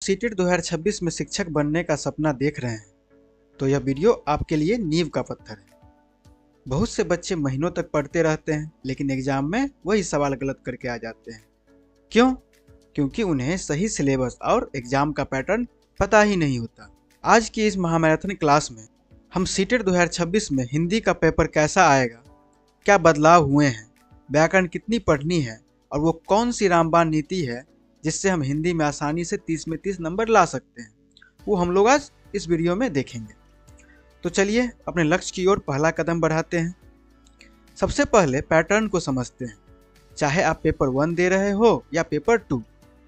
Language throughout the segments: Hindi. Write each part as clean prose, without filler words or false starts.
सीटेट 2026 में शिक्षक बनने का सपना देख रहे हैं तो यह वीडियो आपके लिए नींव का पत्थर है। बहुत से बच्चे महीनों तक पढ़ते रहते हैं लेकिन एग्जाम में वही सवाल गलत करके आ जाते हैं। क्यों? क्योंकि उन्हें सही सिलेबस और एग्जाम का पैटर्न पता ही नहीं होता। आज की इस महामैराथन क्लास में हम सीटेट 2026 में हिंदी का पेपर कैसा आएगा, क्या बदलाव हुए हैं, व्याकरण कितनी पढ़नी है और वो कौन सी रामबाण नीति है जिससे हम हिंदी में आसानी से 30 में 30 नंबर ला सकते हैं, वो हम लोग आज इस वीडियो में देखेंगे। तो चलिए अपने लक्ष्य की ओर पहला कदम बढ़ाते हैं। सबसे पहले पैटर्न को समझते हैं। चाहे आप पेपर 1 दे रहे हो या पेपर 2,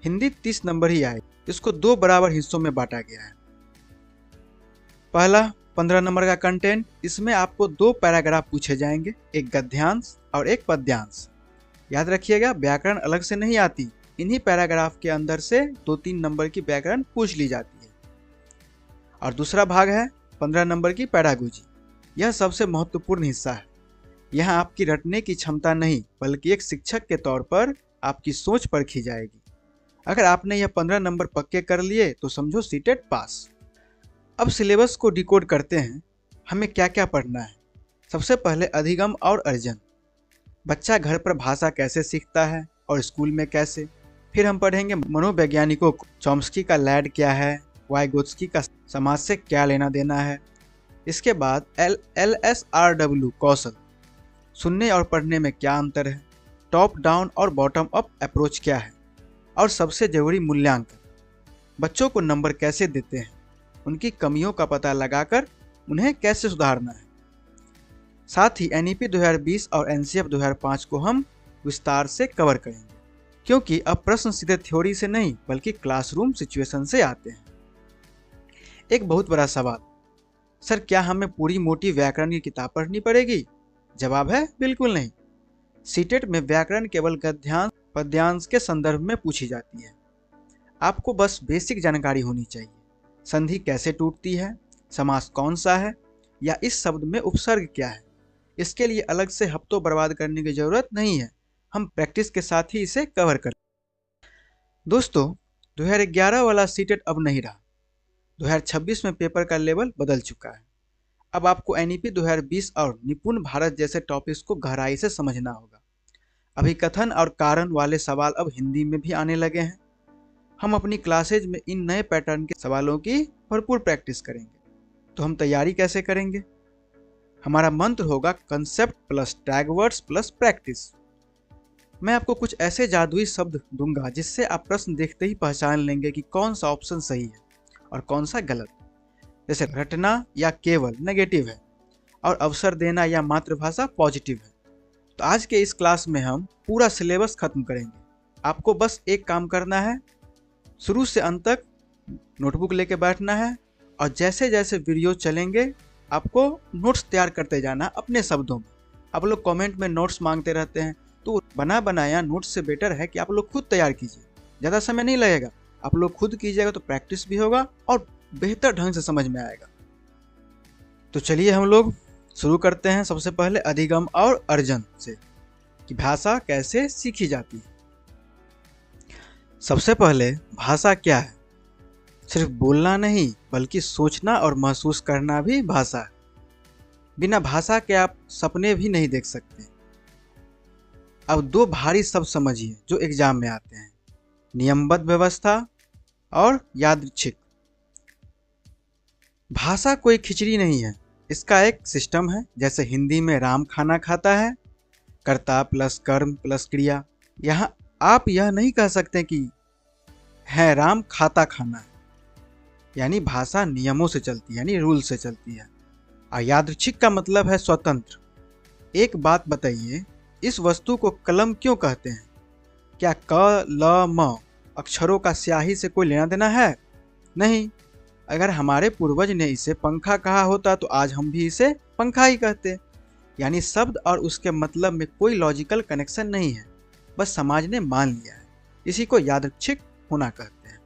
हिंदी 30 नंबर ही आए। इसको 2 बराबर हिस्सों में बांटा गया है। पहला 15 नंबर का कंटेंट, इसमें आपको 2 पैराग्राफ पूछे जाएंगे, एक गद्यांश और एक पद्यांश। याद रखिएगा, व्याकरण अलग से नहीं आती, इन्हीं पैराग्राफ के अंदर से 2-3 नंबर की व्याकरण पूछ ली जाती है। और दूसरा भाग है 15 नंबर की पैडागोजी। यह सबसे महत्वपूर्ण हिस्सा है। यहाँ आपकी रटने की क्षमता नहीं बल्कि एक शिक्षक के तौर पर आपकी सोच परखी जाएगी। अगर आपने यह 15 नंबर पक्के कर लिए तो समझो सीटेट पास। अब सिलेबस को डिकोड करते हैं। हमें क्या क्या पढ़ना है? सबसे पहले अधिगम और अर्जन। बच्चा घर पर भाषा कैसे सीखता है और स्कूल में कैसे। फिर हम पढ़ेंगे मनोवैज्ञानिकों को, चॉम्स्की का लैड क्या है, वाइगोत्स्की का समाज से क्या लेना देना है। इसके बाद LSRW कौशल, सुनने और पढ़ने में क्या अंतर है, टॉप डाउन और बॉटम अप अप्रोच क्या है, और सबसे जरूरी मूल्यांकन। बच्चों को नंबर कैसे देते हैं, उनकी कमियों का पता लगाकर उन्हें कैसे सुधारना है। साथ ही NEP 2020 और NCF 2005 को हम विस्तार से कवर करेंगे, क्योंकि अब प्रश्न सीधे थ्योरी से नहीं बल्कि क्लासरूम सिचुएशन से आते हैं। एक बहुत बड़ा सवाल, सर क्या हमें पूरी मोटी व्याकरण की किताब पढ़नी पड़ेगी? जवाब है बिल्कुल नहीं। सीटेट में व्याकरण केवल गद्यांश पद्यांश के संदर्भ में पूछी जाती है। आपको बस बेसिक जानकारी होनी चाहिए। संधि कैसे टूटती है, समास कौन सा है, या इस शब्द में उपसर्ग क्या है। इसके लिए अलग से हफ्तों बर्बाद करने की जरूरत नहीं है, हम प्रैक्टिस के साथ ही इसे कवर कर। दोस्तों, 2011 वाला सीटेट अब नहीं रहा। 2026 में पेपर का लेवल बदल चुका है। अब आपको NEP 2020 और निपुण भारत जैसे टॉपिक्स को गहराई से समझना होगा। अभिकथन और कारण वाले सवाल अब हिंदी में भी आने लगे हैं। हम अपनी क्लासेज में इन नए पैटर्न के सवालों की भरपूर प्रैक्टिस करेंगे। तो हम तैयारी कैसे करेंगे? हमारा मंत्र होगा concept plus tag words plus practice. मैं आपको कुछ ऐसे जादुई शब्द दूंगा जिससे आप प्रश्न देखते ही पहचान लेंगे कि कौन सा ऑप्शन सही है और कौन सा गलत। जैसे रटना या केवल नेगेटिव है और अवसर देना या मातृभाषा पॉजिटिव है। तो आज के इस क्लास में हम पूरा सिलेबस खत्म करेंगे। आपको बस एक काम करना है, शुरू से अंत तक नोटबुक लेके बैठना है और जैसे जैसे वीडियो चलेंगे आपको नोट्स तैयार करते जाना अपने शब्दों में। आप लोग कमेंट में नोट्स मांगते रहते हैं, तो बना बनाया नोट्स से बेटर है कि आप लोग खुद तैयार कीजिए। ज़्यादा समय नहीं लगेगा, आप लोग खुद कीजिएगा तो प्रैक्टिस भी होगा और बेहतर ढंग से समझ में आएगा। तो चलिए हम लोग शुरू करते हैं। सबसे पहले अधिगम और अर्जन से कि भाषा कैसे सीखी जाती है। सबसे पहले भाषा क्या है? सिर्फ बोलना नहीं बल्कि सोचना और महसूस करना भी भाषा है। बिना भाषा के आप सपने भी नहीं देख सकते। अब 2 भारी शब्द समझिए जो एग्जाम में आते हैं, नियमबद्ध व्यवस्था और यादृच्छिक। भाषा कोई खिचड़ी नहीं है, इसका एक सिस्टम है। जैसे हिंदी में राम खाना खाता है, कर्ता प्लस कर्म प्लस क्रिया। यहाँ आप यह नहीं कह सकते कि है राम खाता खाना है। यानी भाषा नियमों से चलती है, यानी रूल से चलती है। और यादृच्छिक का मतलब है स्वतंत्र। एक बात बताइए, इस वस्तु को कलम क्यों कहते हैं? क्या क ल म अक्षरों का स्याही से कोई लेना देना है? नहीं। अगर हमारे पूर्वज ने इसे पंखा कहा होता तो आज हम भी इसे पंखा ही कहते। यानी शब्द और उसके मतलब में कोई लॉजिकल कनेक्शन नहीं है, बस समाज ने मान लिया है। इसी को यादृच्छिक होना कहते हैं।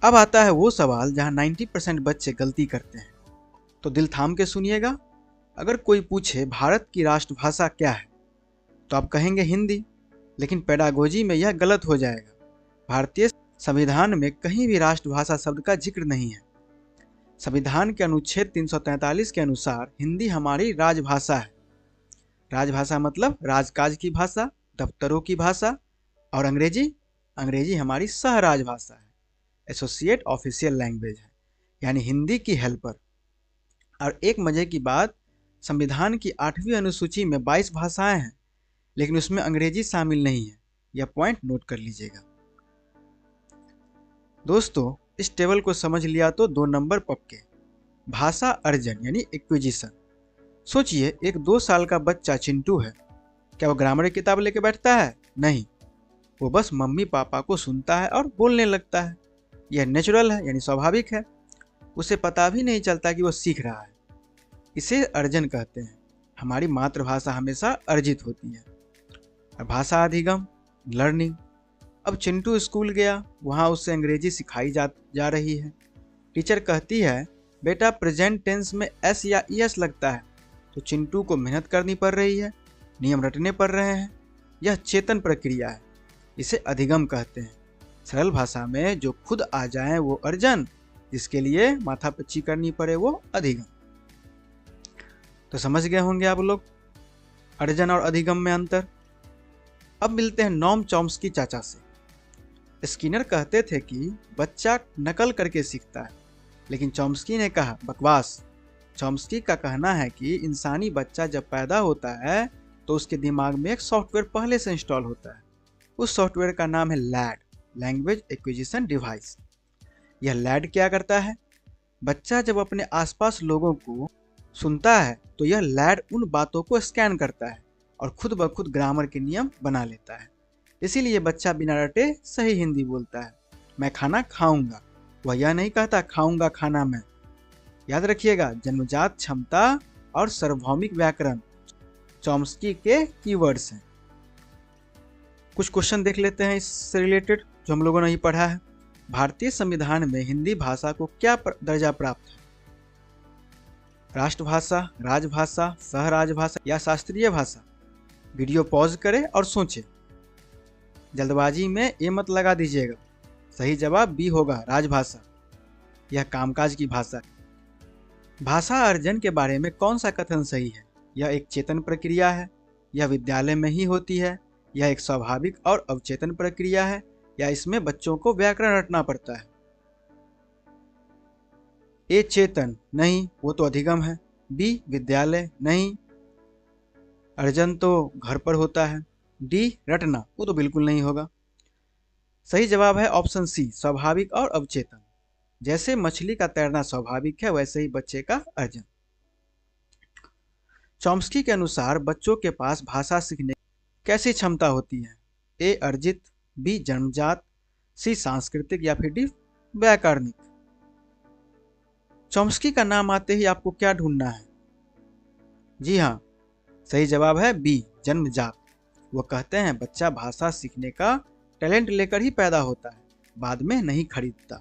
अब आता है वो सवाल जहां 90% बच्चे गलती करते हैं, तो दिल थाम के सुनिएगा। अगर कोई पूछे भारत की राष्ट्रभाषा क्या है, तो आप कहेंगे हिंदी, लेकिन पेडागोजी में यह गलत हो जाएगा। भारतीय संविधान में कहीं भी राष्ट्रभाषा शब्द का जिक्र नहीं है। संविधान के अनुच्छेद 343 के अनुसार हिंदी हमारी राजभाषा है। राजभाषा मतलब राजकाज की भाषा, दफ्तरों की भाषा, और अंग्रेजी हमारी सह राजभाषा है, एसोसिएट ऑफिशियल लैंग्वेज है, यानी हिंदी की हेल्पर। और एक मजे की बात, संविधान की 8वीं अनुसूची में 22 भाषाएं हैं, लेकिन उसमें अंग्रेजी शामिल नहीं है। यह पॉइंट नोट कर लीजिएगा। दोस्तों, इस टेबल को समझ लिया तो 2 नंबर पक्के। भाषा अर्जन यानी एक्विजिशन। सोचिए, एक 2 साल का बच्चा चिंटू है। क्या वो ग्रामर की किताब लेके बैठता है? नहीं, वो बस मम्मी पापा को सुनता है और बोलने लगता है। यह नेचुरल है, यानी स्वाभाविक है। उसे पता भी नहीं चलता कि वो सीख रहा है। इसे अर्जन कहते हैं। हमारी मातृभाषा हमेशा अर्जित होती है। और भाषा अधिगम, लर्निंग। अब चिंटू स्कूल गया, वहाँ उसे अंग्रेजी सिखाई जा रही है। टीचर कहती है, बेटा प्रेजेंट टेंस में एस या ईएस लगता है। तो चिंटू को मेहनत करनी पड़ रही है, नियम रटने पड़ रहे हैं। यह चेतन प्रक्रिया है, इसे अधिगम कहते हैं। सरल भाषा में जो खुद आ जाए वो अर्जन, जिसके लिए माथापच्ची करनी पड़े वो अधिगम। तो समझ गए होंगे आप लोग अर्जन और अधिगम में अंतर। अब मिलते हैं नोम चॉम्स्की चाचा से। स्किनर कहते थे कि बच्चा नकल करके सीखता है, लेकिन चॉम्स्की ने कहा बकवास। चॉम्स्की का कहना है कि इंसानी बच्चा जब पैदा होता है तो उसके दिमाग में एक सॉफ्टवेयर पहले से इंस्टॉल होता है। उस सॉफ्टवेयर का नाम है लैड, लैंग्वेज एक्विजिशन डिवाइस। यह लैड क्या करता है? बच्चा जब अपने आसपास लोगों को सुनता है तो यह लैड उन बातों को स्कैन करता है और खुद ब खुद ग्रामर के नियम बना लेता है। इसीलिए बच्चा बिना रटे सही हिंदी बोलता है। मैं खाना खाऊंगा, वह यह नहीं कहता खाऊंगा खाना मैं। याद रखिएगा, जन्मजात क्षमता और सार्वभौमिक व्याकरण चॉम्स्की के कीवर्ड्स हैं। कुछ क्वेश्चन देख लेते हैं इससे रिलेटेड जो हम लोगों ने ही पढ़ा है। भारतीय संविधान में हिंदी भाषा को क्या दर्जा प्राप्त है? राष्ट्रभाषा, राजभाषा, सह राजभाषा या शास्त्रीय भाषा? वीडियो पॉज करें और सोचें। जल्दबाजी में ये मत लगा दीजिएगा। सही जवाब बी होगा, राजभाषा। यह कामकाज की भाषा है। भाषा अर्जन के बारे में कौन सा कथन सही है? यह एक चेतन प्रक्रिया है, यह विद्यालय में ही होती है, यह एक स्वाभाविक और अवचेतन प्रक्रिया है, या इसमें बच्चों को व्याकरण रटना पड़ता है? ए चेतन नहीं, वो तो अधिगम है। बी विद्यालय नहीं, अर्जन तो घर पर होता है। डी रटना, वो तो बिल्कुल नहीं होगा। सही जवाब है ऑप्शन सी, स्वाभाविक और अवचेतन। जैसे मछली का तैरना स्वाभाविक है, वैसे ही बच्चे का अर्जन। चॉम्स्की के अनुसार बच्चों के पास भाषा सीखने की कैसी क्षमता होती है? ए अर्जित, बी जन्मजात, सी सांस्कृतिक या फिर डी व्याकरणिक। चॉम्स्की का नाम आते ही आपको क्या ढूंढना है? जी हाँ, सही जवाब है बी जन्मजात। वो कहते हैं बच्चा भाषा सीखने का टैलेंट लेकर ही पैदा होता है, बाद में नहीं खरीदता।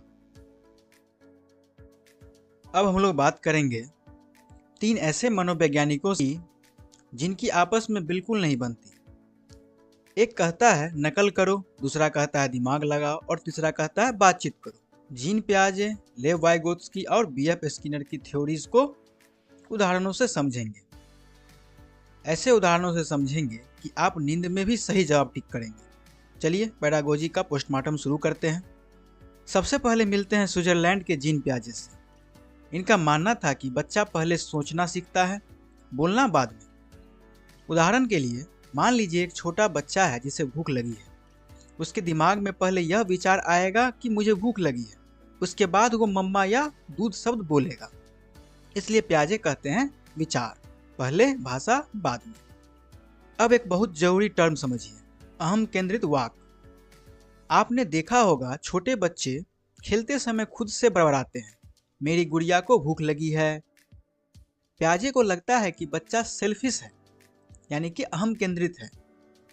अब हम लोग बात करेंगे 3 ऐसे मनोवैज्ञानिकों की जिनकी आपस में बिल्कुल नहीं बनती। एक कहता है नकल करो, दूसरा कहता है दिमाग लगाओ, और तीसरा कहता है बातचीत करो। जीन पियाजे, लेव वाइगोत्स्की और बीएफ स्किनर की थ्योरीज को उदाहरणों से समझेंगे। ऐसे उदाहरणों से समझेंगे कि आप नींद में भी सही जवाब टिक करेंगे। चलिए पेडागोजी का पोस्टमार्टम शुरू करते हैं। सबसे पहले मिलते हैं स्विट्जरलैंड के जीन पियाजे से। इनका मानना था कि बच्चा पहले सोचना सीखता है, बोलना बाद में। उदाहरण के लिए मान लीजिए एक छोटा बच्चा है जिसे भूख लगी है। उसके दिमाग में पहले यह विचार आएगा कि मुझे भूख लगी है, उसके बाद वो मम्मा या दूध शब्द बोलेगा। इसलिए पियाजे कहते हैं विचार पहले, भाषा बाद में। अब एक बहुत जरूरी टर्म समझिए, अहम केंद्रित वाक। आपने देखा होगा छोटे बच्चे खेलते समय खुद से बड़बड़ाते हैं, मेरी गुड़िया को भूख लगी है। पियाजे को लगता है कि बच्चा सेल्फिश है, यानी कि अहम केंद्रित है।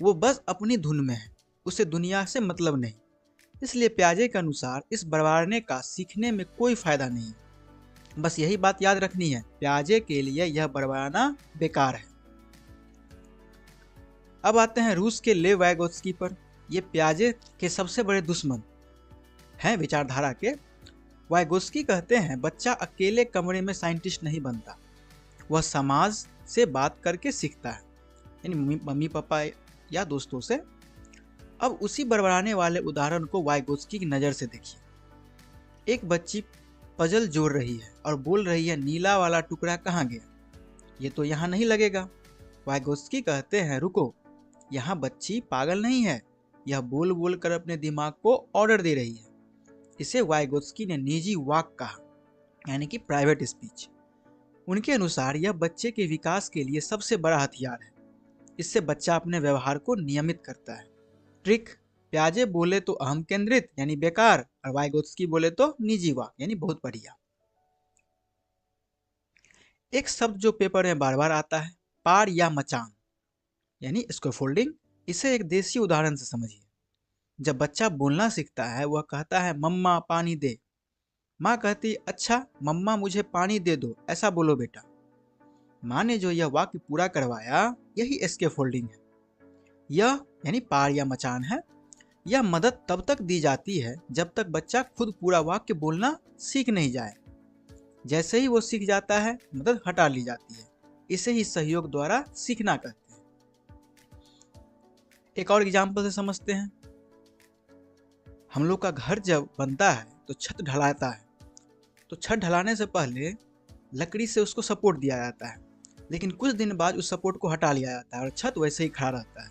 वो बस अपनी धुन में है, उसे दुनिया से मतलब नहीं। इसलिए पियाजे के अनुसार इस बड़बड़ाने का सीखने में कोई फायदा नहीं। बस यही बात याद रखनी है, पियाजे के लिए यह बड़बड़ाना बेकार है। अब आते हैं रूस के लेव वाइगोत्स्की पर। ये पियाजे के सबसे बड़े दुश्मन। हैं विचारधारा के। वाइगोत्स्की कहते हैं बच्चा अकेले कमरे में साइंटिस्ट नहीं बनता, वह समाज से बात करके सीखता है, यानी मम्मी पापा या दोस्तों से। अब उसी बड़बड़ाने वाले उदाहरण को वाइगोत्स्की की नज़र से देखिए। एक बच्ची पजल जोड़ रही है और बोल रही है नीला वाला टुकड़ा कहाँ गया, ये तो यहाँ नहीं लगेगा। वाइगोत्स्की कहते हैं रुको, यहाँ बच्ची पागल नहीं है, यह बोल बोल कर अपने दिमाग को ऑर्डर दे रही है। इसे वाइगोत्स्की ने निजी वाक कहा, यानी कि प्राइवेट स्पीच। उनके अनुसार यह बच्चे के विकास के लिए सबसे बड़ा हथियार है। इससे बच्चा अपने व्यवहार को नियमित करता है। ट्रिक, प्याजे बोले तो अहम केंद्रित यानी बेकार, और वाइगोत्स्की बोले तो निजी वाक यानी बहुत बढ़िया। एक शब्द जो पेपर में बार बार आता है, पार या मचान यानी स्कैफोल्डिंग। इसे एक देसी उदाहरण से समझिए। जब बच्चा बोलना सीखता है वह कहता है मम्मा पानी दे। माँ कहती अच्छा मम्मा मुझे पानी दे दो, ऐसा बोलो बेटा। माँ ने जो यह वाक्य पूरा करवाया यही स्कैफोल्डिंग है। यह यानी पार या मचान है। यह मदद तब तक दी जाती है जब तक बच्चा खुद पूरा वाक्य बोलना सीख नहीं जाए। जैसे ही वो सीख जाता है मदद हटा ली जाती है। इसे ही सहयोग द्वारा सीखना कहते हैं। एक और एग्जाम्पल से समझते हैं। हम लोग का घर जब बनता है तो छत ढलाता है, तो छत ढलाने से पहले लकड़ी से उसको सपोर्ट दिया जाता है, लेकिन कुछ दिन बाद उस सपोर्ट को हटा लिया जाता है और छत वैसे ही खड़ा रहता है।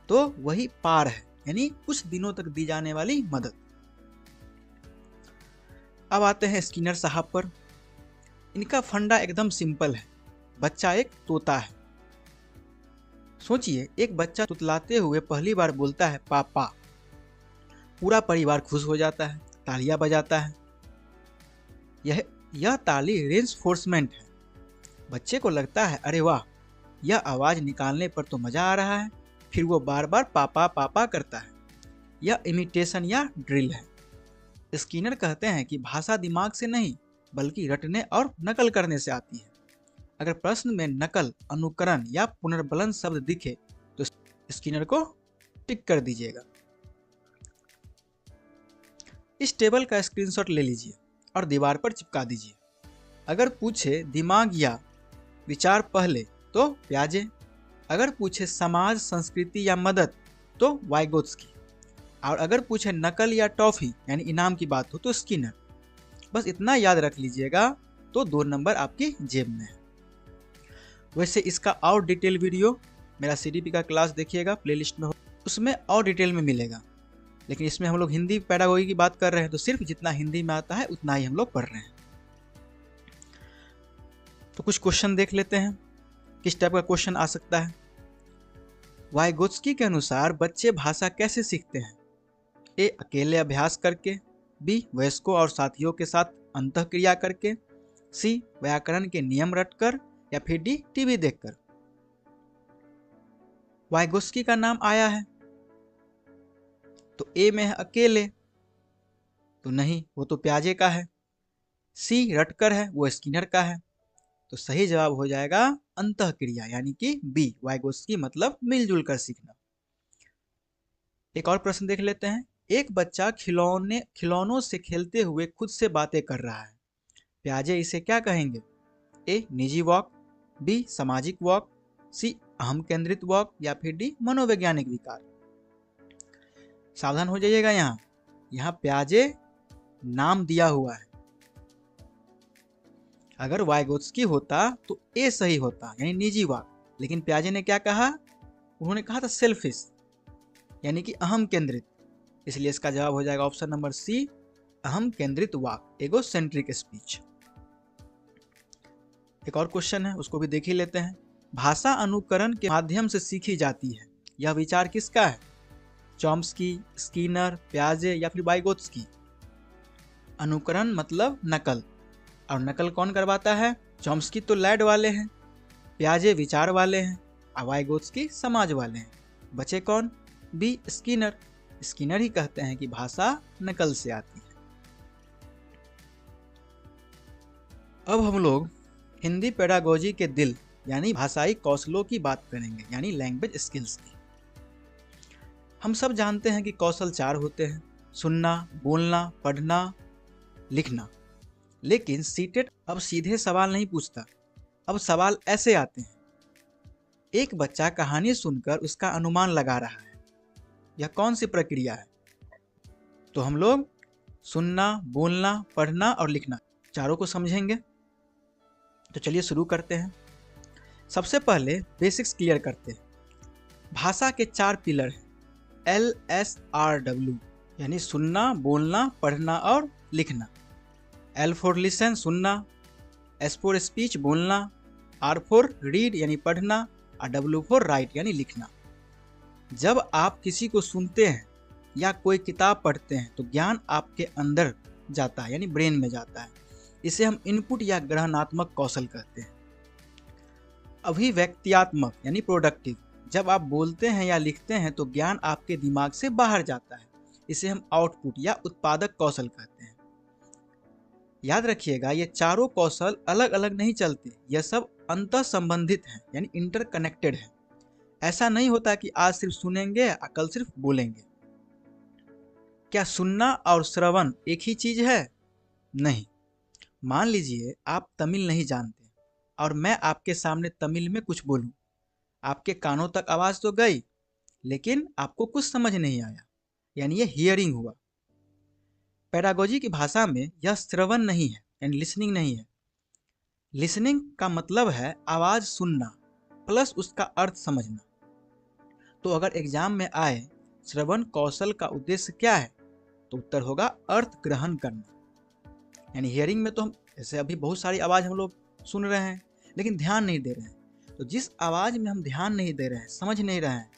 तो वही पार है, यानी कुछ दिनों तक दी जाने वाली मदद। अब आते हैं स्किनर साहब पर। इनका फंडा एकदम सिंपल है। बच्चा एक तोता है। सोचिए, एक बच्चा तुतलाते हुए पहली बार बोलता है पापा। पूरा परिवार खुश हो जाता है, तालियां बजाता है। यह ताली रेंफोर्समेंट है। बच्चे को लगता है अरे वाह, यह आवाज निकालने पर तो मजा आ रहा है। फिर वो बार बार पापा पापा करता है। यह इमिटेशन या ड्रिल है। स्किनर कहते हैं कि भाषा दिमाग से नहीं बल्कि रटने और नकल करने से आती है। अगर प्रश्न में नकल, अनुकरण या पुनर्बलन शब्द दिखे तो स्किनर को टिक कर दीजिएगा। इस टेबल का स्क्रीनशॉट ले लीजिए और दीवार पर चिपका दीजिए। अगर पूछे दिमाग या विचार पहले तो प्याजे, अगर पूछे समाज, संस्कृति या मदद तो वाइगोत्स्की, और अगर पूछे नकल या टॉफी यानी इनाम की बात हो तो स्किनर। बस इतना याद रख लीजिएगा तो 2 नंबर आपकी जेब में है। वैसे इसका और डिटेल वीडियो मेरा CDP का क्लास देखिएगा, प्लेलिस्ट में हो, उसमें और डिटेल में मिलेगा। लेकिन इसमें हम लोग हिंदी पैडागोजी की बात कर रहे हैं, तो सिर्फ जितना हिंदी में आता है उतना ही हम लोग पढ़ रहे हैं। तो कुछ क्वेश्चन देख लेते हैं, किस टाइप का क्वेश्चन आ सकता है। वाइगोत्स्की के अनुसार बच्चे भाषा कैसे सीखते हैं? ए, अकेले अभ्यास करके, बी, वयस्कों और साथियों के साथ अंतःक्रिया करके, सी, व्याकरण के नियम रटकर, या फिर डी, टीवी देखकर। वाइगोत्स्की का नाम आया है तो ए में है अकेले, तो नहीं, वो तो प्याजे का है। सी, रटकर है, वो स्किनर का है। तो सही जवाब हो जाएगा अंतःक्रिया, यानी कि बी, वाइगोत्स्की मतलब मिलजुल कर सीखना। एक और प्रश्न देख लेते हैं। एक बच्चा खिलौनों से खेलते हुए खुद से बातें कर रहा है। प्याजे इसे क्या कहेंगे? ए, निजी वॉक, बी, सामाजिक वॉक, सी, अहम केंद्रित वॉक, या फिर डी, मनोवैज्ञानिक विकार। सावधान हो जाइएगा, यहाँ प्याजे नाम दिया हुआ है। अगर वाइगोत्स्की होता तो ए सही होता, यानी निजी वाक। लेकिन प्याजे ने क्या कहा? उन्होंने कहा था सेल्फिश, यानी कि अहम केंद्रित। इसलिए इसका जवाब हो जाएगा ऑप्शन नंबर सी, अहम केंद्रित वाक, एगोसेंट्रिक स्पीच। एक और क्वेश्चन है, उसको भी देख ही लेते हैं। भाषा अनुकरण के माध्यम से सीखी जाती है, यह विचार किसका है? चॉम्स्की, स्किनर, प्याजे या फिर वाइगोत्स्की? अनुकरण मतलब नकल, और नकल कौन करवाता है? चॉम्स्की तो लैड वाले हैं, प्याजे विचार वाले हैं, और वाइगोत्स्की समाज वाले हैं। बचे कौन? B, Skinner. स्किनर ही कहते हैं कि भाषा नकल से आती है। अब हम लोग हिंदी पेडागोजी के दिल यानी भाषाई कौशलों की बात करेंगे, यानी लैंग्वेज स्किल्स की। हम सब जानते हैं कि कौशल 4 होते हैं, सुनना, बोलना, पढ़ना, लिखना। लेकिन सीटेट अब सीधे सवाल नहीं पूछता, अब सवाल ऐसे आते हैं। एक बच्चा कहानी सुनकर उसका अनुमान लगा रहा है, यह कौन सी प्रक्रिया है? तो हम लोग सुनना, बोलना, पढ़ना और लिखना चारों को समझेंगे। तो चलिए शुरू करते हैं। सबसे पहले बेसिक्स क्लियर करते हैं। भाषा के 4 पिलर हैं, LSRW, यानी सुनना, बोलना, पढ़ना और लिखना। L फॉर लिसन, सुनना, S फॉर स्पीच, बोलना, R फॉर रीड यानी पढ़ना और W फॉर राइट यानी लिखना। जब आप किसी को सुनते हैं या कोई किताब पढ़ते हैं तो ज्ञान आपके अंदर जाता है यानी ब्रेन में जाता है। इसे हम इनपुट या ग्रहणात्मक कौशल कहते हैं। अभिव्यक्त्यात्मक यानी प्रोडक्टिव, जब आप बोलते हैं या लिखते हैं तो ज्ञान आपके दिमाग से बाहर जाता है। इसे हम आउटपुट या उत्पादक कौशल कहते हैं। याद रखिएगा, ये चारों कौशल अलग अलग नहीं चलते, यह सब अंतः संबंधित हैं यानी इंटरकनेक्टेड है। ऐसा नहीं होता कि आज सिर्फ सुनेंगे और कल सिर्फ बोलेंगे। क्या सुनना और श्रवण एक ही चीज है? नहीं। मान लीजिए आप तमिल नहीं जानते और मैं आपके सामने तमिल में कुछ बोलूं, आपके कानों तक आवाज तो गई लेकिन आपको कुछ समझ नहीं आया, यानी ये हियरिंग हुआ। पेडागोजी की भाषा में यह श्रवण नहीं है यानी लिसनिंग नहीं है। लिसनिंग का मतलब है आवाज सुनना प्लस उसका अर्थ समझना। तो अगर एग्जाम में आए श्रवण कौशल का उद्देश्य क्या है, तो उत्तर होगा अर्थ ग्रहण करना। यानी हियरिंग में तो हम जैसे अभी बहुत सारी आवाज हम लोग सुन रहे हैं लेकिन ध्यान नहीं दे रहे हैं। तो जिस आवाज में हम ध्यान नहीं दे रहे हैं, समझ नहीं रहे हैं,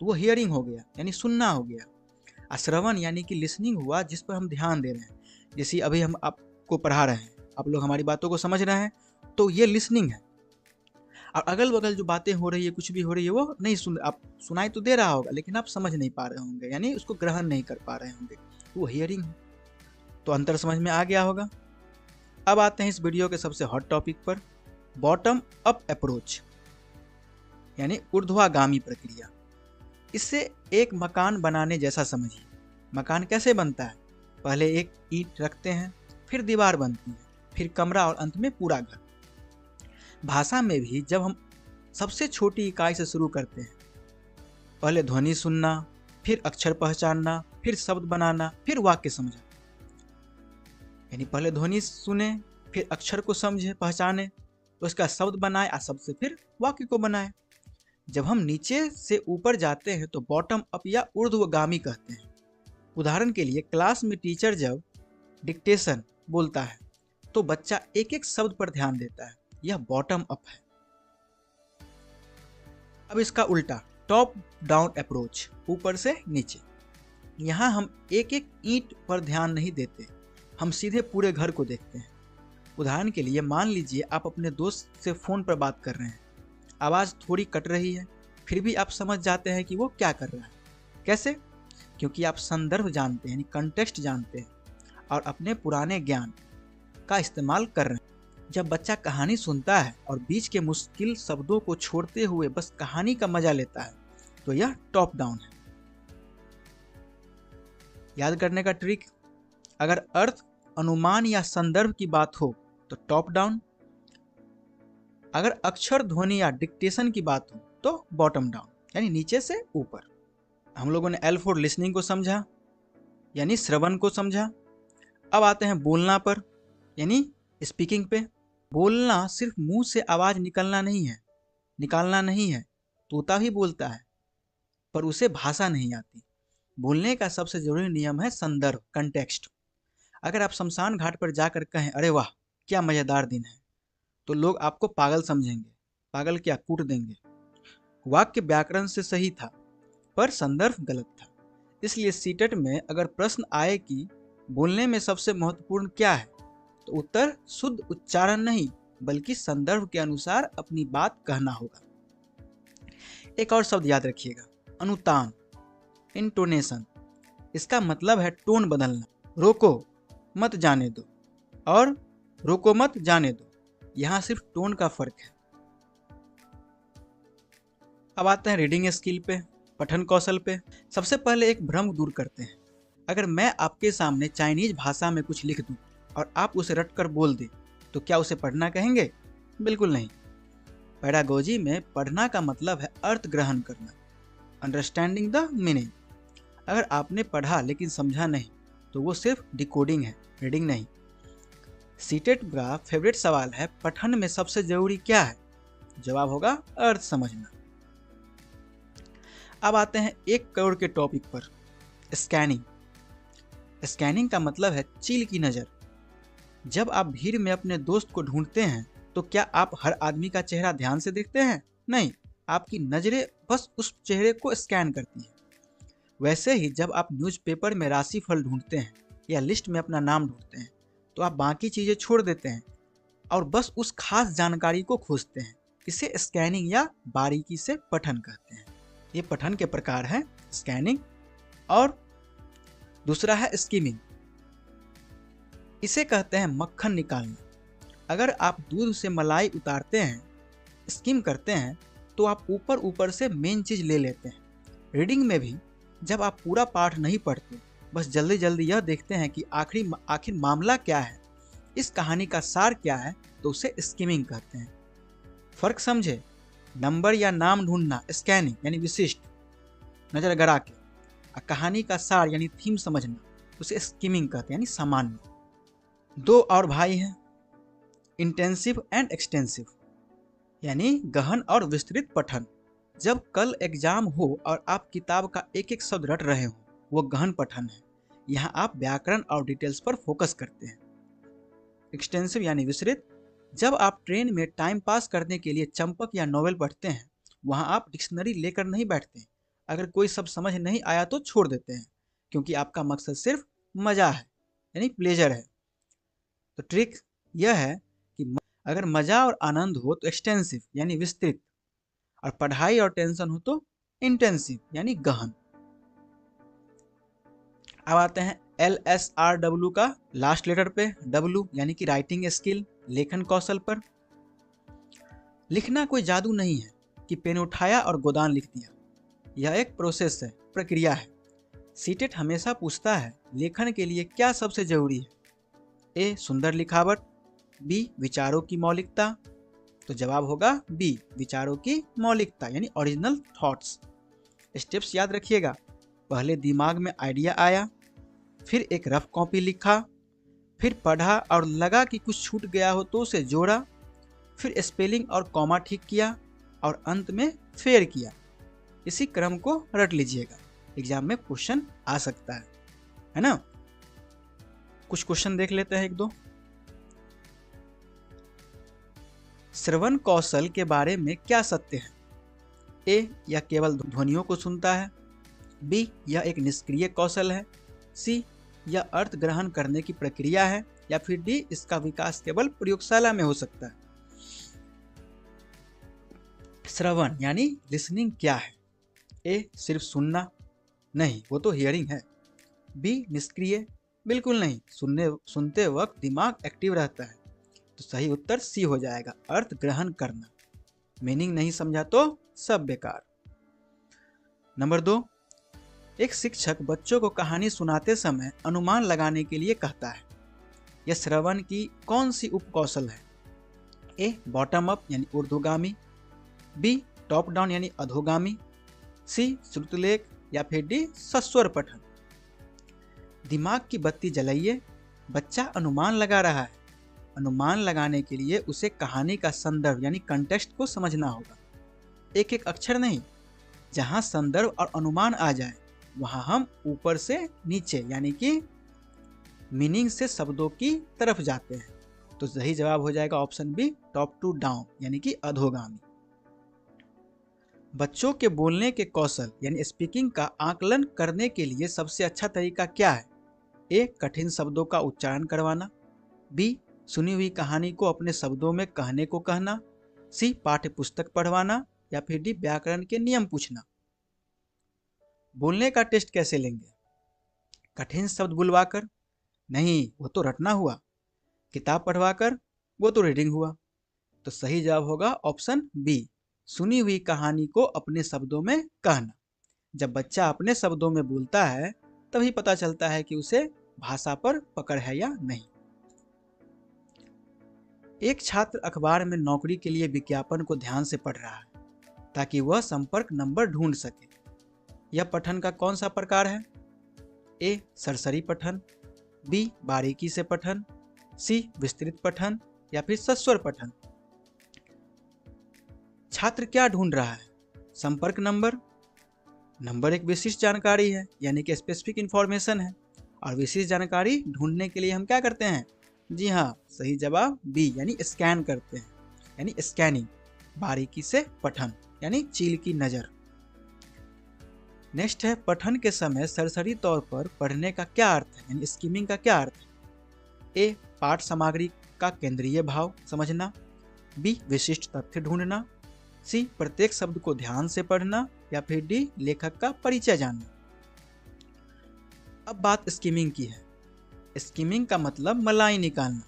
तो वो हियरिंग हो गया यानी सुनना हो गया। श्रवण यानी कि लिसनिंग हुआ जिस पर हम ध्यान दे रहे हैं। जैसे अभी हम आपको पढ़ा रहे हैं, आप लोग हमारी बातों को समझ रहे हैं, तो ये लिसनिंग है। और अगल बगल जो बातें हो रही है, कुछ भी हो रही है, वो नहीं सुन, आप सुनाई तो दे रहा होगा लेकिन आप समझ नहीं पा रहे होंगे, यानी उसको ग्रहण नहीं कर पा रहे होंगे, वो हियरिंग है। तो अंतर समझ में आ गया होगा। अब आते हैं इस वीडियो के सबसे हॉट टॉपिक पर, बॉटम अप अप्रोच यानी ऊर्ध्वागामी प्रक्रिया। इससे एक मकान बनाने जैसा समझिए। मकान कैसे बनता है? पहले एक ईंट रखते हैं, फिर दीवार बनती है, फिर कमरा और अंत में पूरा घर। भाषा में भी जब हम सबसे छोटी इकाई से शुरू करते हैं, पहले ध्वनि सुनना, फिर अक्षर पहचानना, फिर शब्द बनाना, फिर वाक्य समझना। यानी पहले ध्वनि सुने, फिर अक्षर को समझे, पहचाने, उसका शब्द बनाए और शब्द से फिर वाक्य को बनाए। जब हम नीचे से ऊपर जाते हैं तो बॉटम अप या ऊर्ध्वगामी कहते हैं। उदाहरण के लिए क्लास में टीचर जब डिक्टेशन बोलता है तो बच्चा एक एक शब्द पर ध्यान देता है, यह बॉटम अप है। अब इसका उल्टा, टॉप डाउन अप्रोच, ऊपर से नीचे। यहाँ हम एक एक ईंट पर ध्यान नहीं देते, हम सीधे पूरे घर को देखते हैं। उदाहरण के लिए मान लीजिए आप अपने दोस्त से फ़ोन पर बात कर रहे हैं, आवाज़ थोड़ी कट रही है, फिर भी आप समझ जाते हैं कि वो क्या कर रहा है। कैसे? क्योंकि आप संदर्भ जानते हैं यानी कंटेक्स्ट जानते हैं और अपने पुराने ज्ञान का इस्तेमाल कर रहे हैं। जब बच्चा कहानी सुनता है और बीच के मुश्किल शब्दों को छोड़ते हुए बस कहानी का मजा लेता है, तो यह टॉप डाउन है। याद करने का ट्रिक, अगर अर्थ, अनुमान या संदर्भ की बात हो तो टॉप डाउन, अगर अक्षर, ध्वनि या डिक्टेशन की बात हो तो बॉटम डाउन यानी नीचे से ऊपर। हम लोगों ने एल फॉर लिसनिंग को समझा यानी श्रवण को समझा। अब आते हैं बोलना पर यानी स्पीकिंग पे। बोलना सिर्फ मुंह से आवाज निकालना नहीं है। तोता भी बोलता है पर उसे भाषा नहीं आती। बोलने का सबसे जरूरी नियम है संदर्भ, कंटेक्स्ट। अगर आप शमशान घाट पर जाकर कहें अरे वाह क्या मजेदार दिन है, तो लोग आपको पागल समझेंगे। पागल क्या, कूट देंगे। वाक्य व्याकरण से सही था पर संदर्भ गलत था। इसलिए सीटेट में अगर प्रश्न आए कि बोलने में सबसे महत्वपूर्ण क्या है, तो उत्तर शुद्ध उच्चारण नहीं बल्कि संदर्भ के अनुसार अपनी बात कहना होगा। एक और शब्द याद रखिएगा, अनुतान, इंटोनेशन। इसका मतलब है टोन बदलना। रोको मत जाने दो और रोको मत जाने दो, यहाँ सिर्फ टोन का फर्क है। अब आते हैं रीडिंग स्किल पे, पठन कौशल पे। सबसे पहले एक भ्रम दूर करते हैं। अगर मैं आपके सामने चाइनीज भाषा में कुछ लिख दूं और आप उसे रटकर बोल दें तो क्या उसे पढ़ना कहेंगे? बिल्कुल नहीं। पैडागोजी में पढ़ना का मतलब है अर्थ ग्रहण करना, अंडरस्टैंडिंग द मीनिंग। अगर आपने पढ़ा लेकिन समझा नहीं तो वो सिर्फ डिकोडिंग है, रीडिंग नहीं। सीटेट का फेवरेट सवाल है, पठन में सबसे जरूरी क्या है? जवाब होगा अर्थ समझना। अब आते हैं 1 करोड़ के टॉपिक पर, स्कैनिंग। स्कैनिंग का मतलब है चील की नज़र। जब आप भीड़ में अपने दोस्त को ढूंढते हैं तो क्या आप हर आदमी का चेहरा ध्यान से देखते हैं? नहीं, आपकी नज़रें बस उस चेहरे को स्कैन करती हैं। वैसे ही जब आप न्यूज़पेपर में राशिफल ढूंढते हैं या लिस्ट में अपना नाम ढूंढते हैं तो आप बाकी चीज़ें छोड़ देते हैं और बस उस खास जानकारी को खोजते हैं। इसे स्कैनिंग या बारीकी से पठन कहते हैं। ये पठन के प्रकार हैं, स्कैनिंग और दूसरा है स्कीमिंग। इसे कहते हैं मक्खन निकालना। अगर आप दूध से मलाई उतारते हैं, स्कीम करते हैं, तो आप ऊपर ऊपर से मेन चीज ले लेते हैं। रीडिंग में भी जब आप पूरा पाठ नहीं पढ़ते, बस जल्दी जल्दी यह देखते हैं कि आखिर मामला क्या है, इस कहानी का सार क्या है, तो उसे स्कीमिंग कहते हैं। फर्क समझे? नंबर या नाम ढूंढना स्कैनिंग यानी विशिष्ट, नजर गड़ा के, और कहानी का सार यानी थीम समझना, उसे स्कीमिंग कहते हैं यानी सामान्य। 2 और भाई हैं, इंटेंसिव एंड एक्सटेंसिव, यानी गहन और विस्तृत पठन। जब कल एग्जाम हो और आप किताब का एक एक शब्द रट रहे हो, वो गहन पठन है। यहाँ आप व्याकरण और डिटेल्स पर फोकस करते हैं। एक्सटेंसिव यानी विस्तृत, जब आप ट्रेन में टाइम पास करने के लिए चंपक या नॉवेल पढ़ते हैं, वहाँ आप डिक्शनरी लेकर नहीं बैठते। अगर कोई शब्द समझ नहीं आया तो छोड़ देते हैं, क्योंकि आपका मकसद सिर्फ मजा है यानी प्लेजर है। तो ट्रिक यह है कि अगर मजा और आनंद हो तो एक्सटेंसिव यानी विस्तृत, और पढ़ाई और टेंशन हो तो इंटेंसिव यानी गहन। अब आते हैं LSRW का लास्ट लेटर पे, W यानी कि राइटिंग स्किल, लेखन कौशल पर। लिखना कोई जादू नहीं है कि पेन उठाया और गोदान लिख दिया। यह एक प्रोसेस है, प्रक्रिया है। सीटेट हमेशा पूछता है, लेखन के लिए क्या सबसे जरूरी है? ए, सुंदर लिखावट, बी, विचारों की मौलिकता। तो जवाब होगा बी, विचारों की मौलिकता यानी ओरिजिनल थॉट्स। स्टेप्स याद रखिएगा, पहले दिमाग में आइडिया आया, फिर एक रफ कॉपी लिखा, फिर पढ़ा और लगा कि कुछ छूट गया हो तो उसे जोड़ा, फिर स्पेलिंग और कॉमा ठीक किया और अंत में फेयर किया। इसी क्रम को रट लीजिएगा, एग्जाम में क्वेश्चन आ सकता है ना। कुछ क्वेश्चन देख लेते हैं 1-2। श्रवण कौशल के बारे में क्या सत्य है? ए, यह केवल ध्वनियों को सुनता है। बी, यह एक निष्क्रिय कौशल है। सी, यह अर्थ ग्रहण करने की प्रक्रिया है। या फिर डी, इसका विकास केवल प्रयोगशाला में हो सकता है। श्रवण यानी लिसनिंग क्या है? ए, सिर्फ सुनना, नहीं वो तो हियरिंग है। बी, निष्क्रिय, बिल्कुल नहीं, सुनते वक्त दिमाग एक्टिव रहता है। तो सही उत्तर सी हो जाएगा, अर्थ ग्रहण करना। मीनिंग नहीं समझा तो सब बेकार। नंबर 2, एक शिक्षक बच्चों को कहानी सुनाते समय अनुमान लगाने के लिए कहता है। यह श्रवण की कौन सी उपकौशल है? ए, बॉटम अप यानी ऊर्ध्वगामी। बी, टॉप डाउन यानी अधोगामी। सी, श्रुतलेख। या फिर डी, सस्वर पठन। दिमाग की बत्ती जलाइए, बच्चा अनुमान लगा रहा है। अनुमान लगाने के लिए उसे कहानी का संदर्भ यानी कंटेक्स्ट को समझना होगा, एक एक अक्षर नहीं। जहां संदर्भ और अनुमान आ जाए वहां हम ऊपर से नीचे यानी कि मीनिंग से शब्दों की तरफ जाते हैं। तो सही जवाब हो जाएगा option B, top to down यानी कि अधोगामी। बच्चों के बोलने के कौशल यानी स्पीकिंग का आकलन करने के लिए सबसे अच्छा तरीका क्या है? ए, कठिन शब्दों का उच्चारण करवाना। बी, सुनी हुई कहानी को अपने शब्दों में कहने को कहना। सी, पाठ्य पुस्तक पढ़वाना। या फिर डी, व्याकरण के नियम पूछना। बोलने का टेस्ट कैसे लेंगे? कठिन शब्द बुलवाकर? नहीं, वो तो रटना हुआ। किताब पढ़वाकर? वो तो रीडिंग हुआ। तो सही जवाब होगा ऑप्शन बी, सुनी हुई कहानी को अपने शब्दों में कहना। जब बच्चा अपने शब्दों में बोलता है तभी पता चलता है कि उसे भाषा पर पकड़ है या नहीं। एक छात्र अखबार में नौकरी के लिए विज्ञापन को ध्यान से पढ़ रहा है ताकि वह संपर्क नंबर ढूंढ सके। यह पठन का कौन सा प्रकार है? ए. सरसरी पठन, बी. बारीकी से पठन, सी. विस्तृत पठन या फिर सस्वर पठन। छात्र क्या ढूंढ रहा है? संपर्क नंबर। नंबर एक विशिष्ट जानकारी है, यानी कि स्पेसिफिक इंफॉर्मेशन है, और विशिष्ट जानकारी ढूंढने के लिए हम क्या करते हैं? जी हाँ, सही जवाब बी, यानी स्कैन करते हैं, यानी स्कैनिंग। बारीकी से पठन यानी चील की नजर। नेक्स्ट है, पठन के समय सरसरी तौर पर पढ़ने का क्या अर्थ है, यानी स्किमिंग का क्या अर्थ है? ए. पाठ सामग्री का केंद्रीय भाव समझना, बी. विशिष्ट तथ्य ढूंढना, सी. प्रत्येक शब्द को ध्यान से पढ़ना, या फिर डी. लेखक का परिचय जानना। अब बात स्किमिंग की है। स्किमिंग का मतलब मलाई निकालना।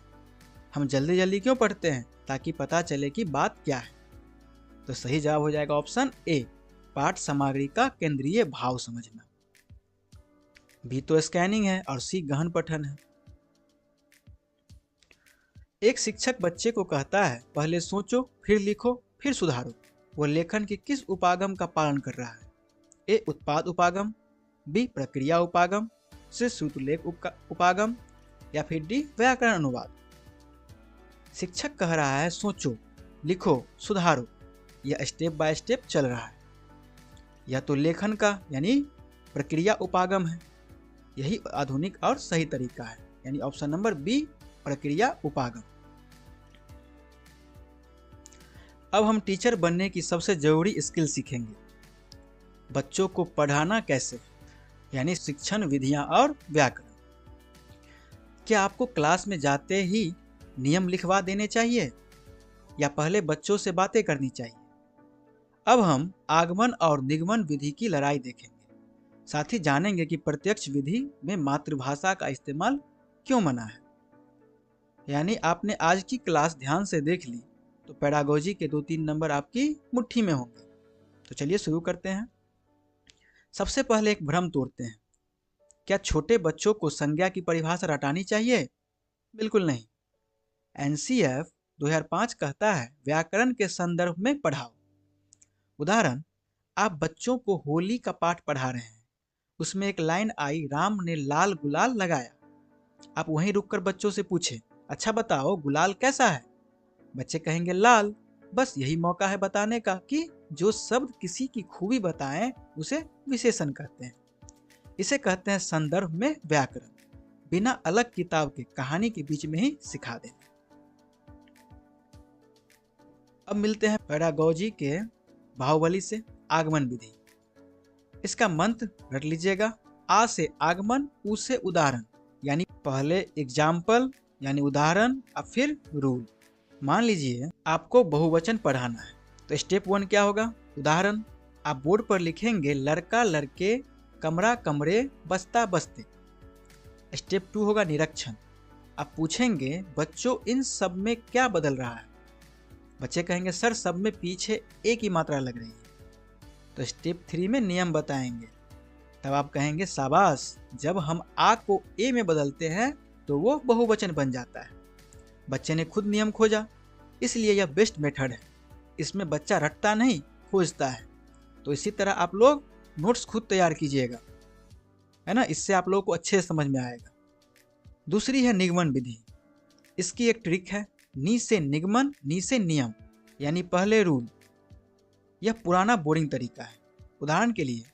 हम जल्दी जल्दी क्यों पढ़ते हैं? ताकि पता चले कि बात क्या है। तो सही जवाब हो जाएगा ऑप्शन ए, पाठ सामग्री का केंद्रीय भाव समझना। बी तो स्कैनिंग है और सी गहन पठन है। एक शिक्षक बच्चे को कहता है, पहले सोचो, फिर लिखो, फिर सुधारो। वह लेखन के किस उपागम का पालन कर रहा है? ए. उत्पाद उपागम, बी. प्रक्रिया उपागम, सी. श्रुतलेख उपागम या फिर डी. व्याकरण अनुवाद। शिक्षक कह रहा है सोचो, लिखो, सुधारो। यह स्टेप बाय स्टेप चल रहा है। यह तो लेखन का यानी प्रक्रिया उपागम है। यही आधुनिक और सही तरीका है, यानी ऑप्शन नंबर बी, प्रक्रिया उपागम। अब हम टीचर बनने की सबसे जरूरी स्किल सीखेंगे, बच्चों को पढ़ाना कैसे, यानी शिक्षण विधियां और व्याकरण। क्या आपको क्लास में जाते ही नियम लिखवा देने चाहिए या पहले बच्चों से बातें करनी चाहिए? अब हम आगमन और निगमन विधि की लड़ाई देखेंगे। साथ ही जानेंगे कि प्रत्यक्ष विधि में मातृभाषा का इस्तेमाल क्यों मना है। यानी आपने आज की क्लास ध्यान से देख ली तो पेडागोजी के 2-3 नंबर आपकी मुट्ठी में होंगे। तो चलिए शुरू करते हैं। सबसे पहले एक भ्रम तोड़ते हैं। क्या छोटे बच्चों को संज्ञा की परिभाषा रटानी चाहिए? बिल्कुल नहीं। एनसीएफ 2005 कहता है व्याकरण के संदर्भ में पढ़ाओ। उदाहरण, आप बच्चों को होली का पाठ पढ़ा रहे हैं, उसमें एक लाइन आई, राम ने लाल गुलाल लगाया। आप वहीं रुककर बच्चों से पूछें, अच्छा बताओ गुलाल कैसा है? बच्चे कहेंगे लाल। बस यही मौका है बताने का कि जो शब्द किसी की खूबी बताएं उसे विशेषण कहते हैं। इसे कहते हैं संदर्भ में व्याकरण। बिना अलग किताब के कहानी के बीच में ही सिखा देना। अब मिलते हैं पेडागोजी के बाहुबली से आगमन विधि। इसका मंत्र रट लीजिएगा, आ से आगमन, उ से उदाहरण, यानी पहले एग्जाम्पल यानी उदाहरण और फिर रूल। मान लीजिए आपको बहुवचन पढ़ाना है तो स्टेप 1 क्या होगा? उदाहरण। आप बोर्ड पर लिखेंगे लड़का लड़के, कमरा कमरे, बस्ता बस्ते। स्टेप 2 होगा निरीक्षण। आप पूछेंगे बच्चों इन सब में क्या बदल रहा है? बच्चे कहेंगे सर सब में पीछे ए की मात्रा लग रही है। तो स्टेप 3 में नियम बताएंगे। तब आप कहेंगे शाबाश, जब हम आ को ए में बदलते हैं तो वो बहुवचन बन जाता है। बच्चे ने खुद नियम खोजा, इसलिए यह बेस्ट मेथड है। इसमें बच्चा रटता नहीं, खोजता है। तो इसी तरह आप लोग नोट्स खुद तैयार कीजिएगा, है ना, इससे आप लोगों को अच्छे से समझ में आएगा। दूसरी है निगमन विधि। इसकी एक ट्रिक है, नी से निगमन, नी से नियम, यानी पहले रूल। यह पुराना बोरिंग तरीका है। उदाहरण के लिए,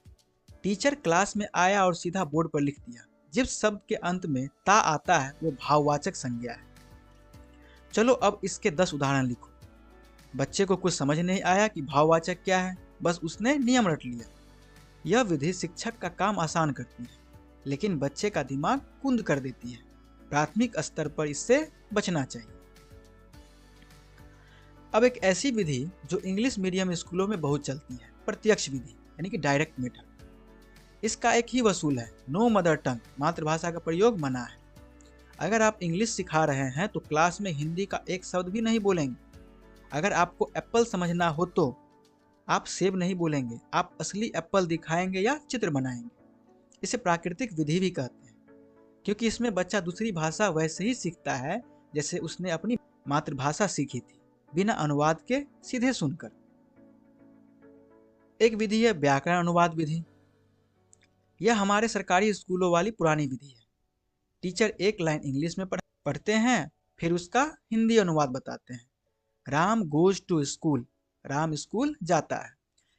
टीचर क्लास में आया और सीधा बोर्ड पर लिख दिया। जिस शब्द के अंत में ता आता है वो भाववाचक संज्ञा है। चलो अब इसके 10 उदाहरण लिखो। बच्चे को कुछ समझ नहीं आया कि भाववाचक क्या है, बस उसने नियम रट लिया। यह विधि शिक्षक का काम आसान करती है, लेकिन बच्चे का दिमाग कुंद कर देती है। प्राथमिक स्तर पर इससे बचना चाहिए। अब एक ऐसी विधि जो इंग्लिश मीडियम स्कूलों में बहुत चलती है, प्रत्यक्ष विधि यानी कि डायरेक्ट मेथड। इसका एक ही वसूल है, नो मदर टंग, मातृभाषा का प्रयोग मना है। अगर आप इंग्लिश सिखा रहे हैं तो क्लास में हिंदी का एक शब्द भी नहीं बोलेंगे। अगर आपको एप्पल समझना हो तो आप सेब नहीं बोलेंगे, आप असली एप्पल दिखाएंगे या चित्र बनाएंगे। इसे प्राकृतिक विधि भी कहते हैं, क्योंकि इसमें बच्चा दूसरी भाषा वैसे ही सीखता है जैसे उसने अपनी मातृभाषा सीखी थी, बिना अनुवाद के सीधे सुनकर। एक विधि है व्याकरण अनुवाद विधि। यह हमारे सरकारी स्कूलों वाली पुरानी विधि है। टीचर एक लाइन इंग्लिश में पढ़ते हैं, फिर उसका हिंदी अनुवाद बताते हैं। Ram goes to school, Ram school जाता है।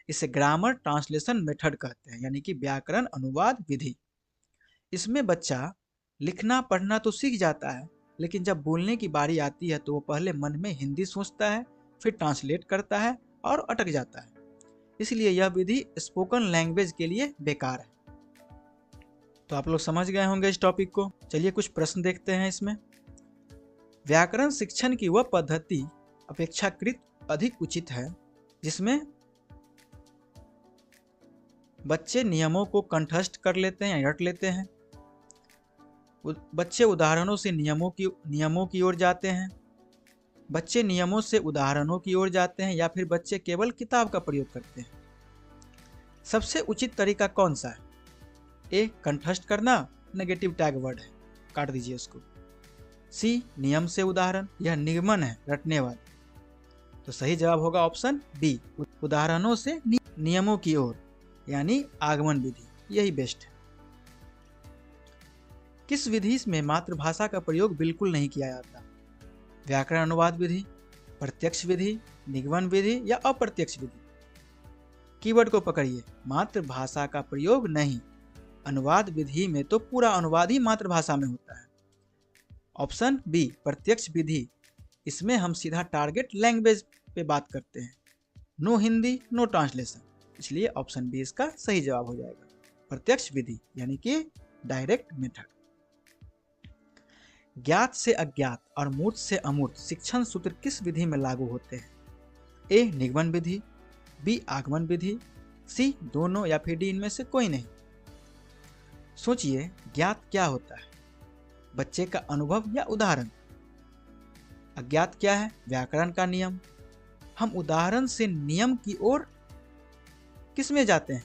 इसे ग्रामर ट्रांसलेशन मेथड कहते हैं, यानी कि व्याकरण अनुवाद विधि। इसमें बच्चा लिखना पढ़ना तो सीख जाता है, लेकिन जब बोलने की बारी आती है तो वो पहले मन में हिंदी सोचता है, फिर ट्रांसलेट करता है और अटक जाता है। इसलिए यह विधि स्पोकन लैंग्वेज के लिए बेकार है। तो आप लोग समझ गए होंगे इस टॉपिक को। चलिए कुछ प्रश्न देखते हैं इसमें। व्याकरण शिक्षण की वह पद्धति अपेक्षाकृत अधिक उचित है जिसमें बच्चे नियमों को कंठस्थ कर लेते हैं या रट लेते हैं। बच्चे उदाहरणों से नियमों की ओर जाते हैं। बच्चे नियमों से उदाहरणों की ओर जाते हैं, या फिर बच्चे केवल किताब का प्रयोग करते हैं। सबसे उचित तरीका कौन सा है? ए कंठस्थ करना, नेगेटिव टैग वर्ड है, काट दीजिए उसको। सी नियम से उदाहरण, यह निगमन है, रटने वाला। तो सही जवाब होगा ऑप्शन बी, उदाहरणों से नियमों की ओर, यानी आगमन विधि। यही बेस्ट है। किस विधि में मातृभाषा का प्रयोग बिल्कुल नहीं किया जाता? व्याकरण अनुवाद विधि, प्रत्यक्ष विधि, निगमन विधि या अप्रत्यक्ष विधि? कीवर्ड को पकड़िए, मातृभाषा का प्रयोग नहीं। अनुवाद विधि में तो पूरा अनुवाद ही मातृभाषा में होता है। ऑप्शन बी प्रत्यक्ष विधि, इसमें हम सीधा टारगेट लैंग्वेज पे बात करते हैं। नो हिंदी नो ट्रांसलेशन, इसलिए ऑप्शन बी इसका सही जवाब हो जाएगा, प्रत्यक्ष विधि, यानी कि डायरेक्ट मेथड। ज्ञात से अज्ञात और मूर्त से अमूर्त शिक्षण सूत्र किस विधि में लागू होते हैं? ए निगमन विधि, बी आगमन विधि, सी दोनों या फिर डी इनमें से कोई नहीं। सोचिए, ज्ञात क्या होता है? बच्चे का अनुभव या उदाहरण। अज्ञात क्या है? व्याकरण का नियम। हम उदाहरण से नियम की ओर किस में जाते हैं?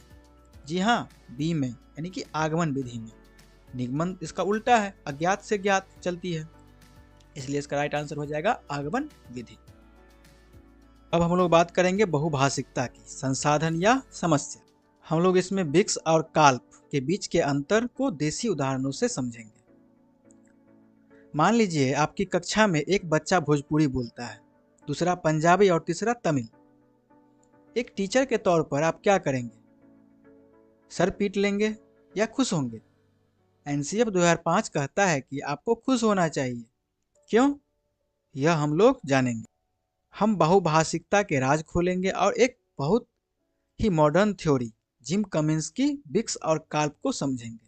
जी हाँ, बी में, यानी कि आगमन विधि में। निगमन इसका उल्टा है, अज्ञात से ज्ञात चलती है, इसलिए इसका राइट आंसर हो जाएगा आगमन विधि। अब हम लोग बात करेंगे बहुभाषिकता की, संसाधन या समस्या। हम लोग इसमें विक्स और काल्प के बीच के अंतर को देसी उदाहरणों से समझेंगे। मान लीजिए आपकी कक्षा में एक बच्चा भोजपुरी बोलता है, दूसरा पंजाबी और तीसरा तमिल। एक टीचर के तौर पर आप क्या करेंगे? सर पीट लेंगे या खुश होंगे? एनसीएफ 2005 कहता है कि आपको खुश होना चाहिए। क्यों? यह हम लोग जानेंगे। हम बहुभाषिकता के राज खोलेंगे और एक बहुत ही मॉडर्न थ्योरी जिम कमिंस की विक्स और काल्प को समझेंगे।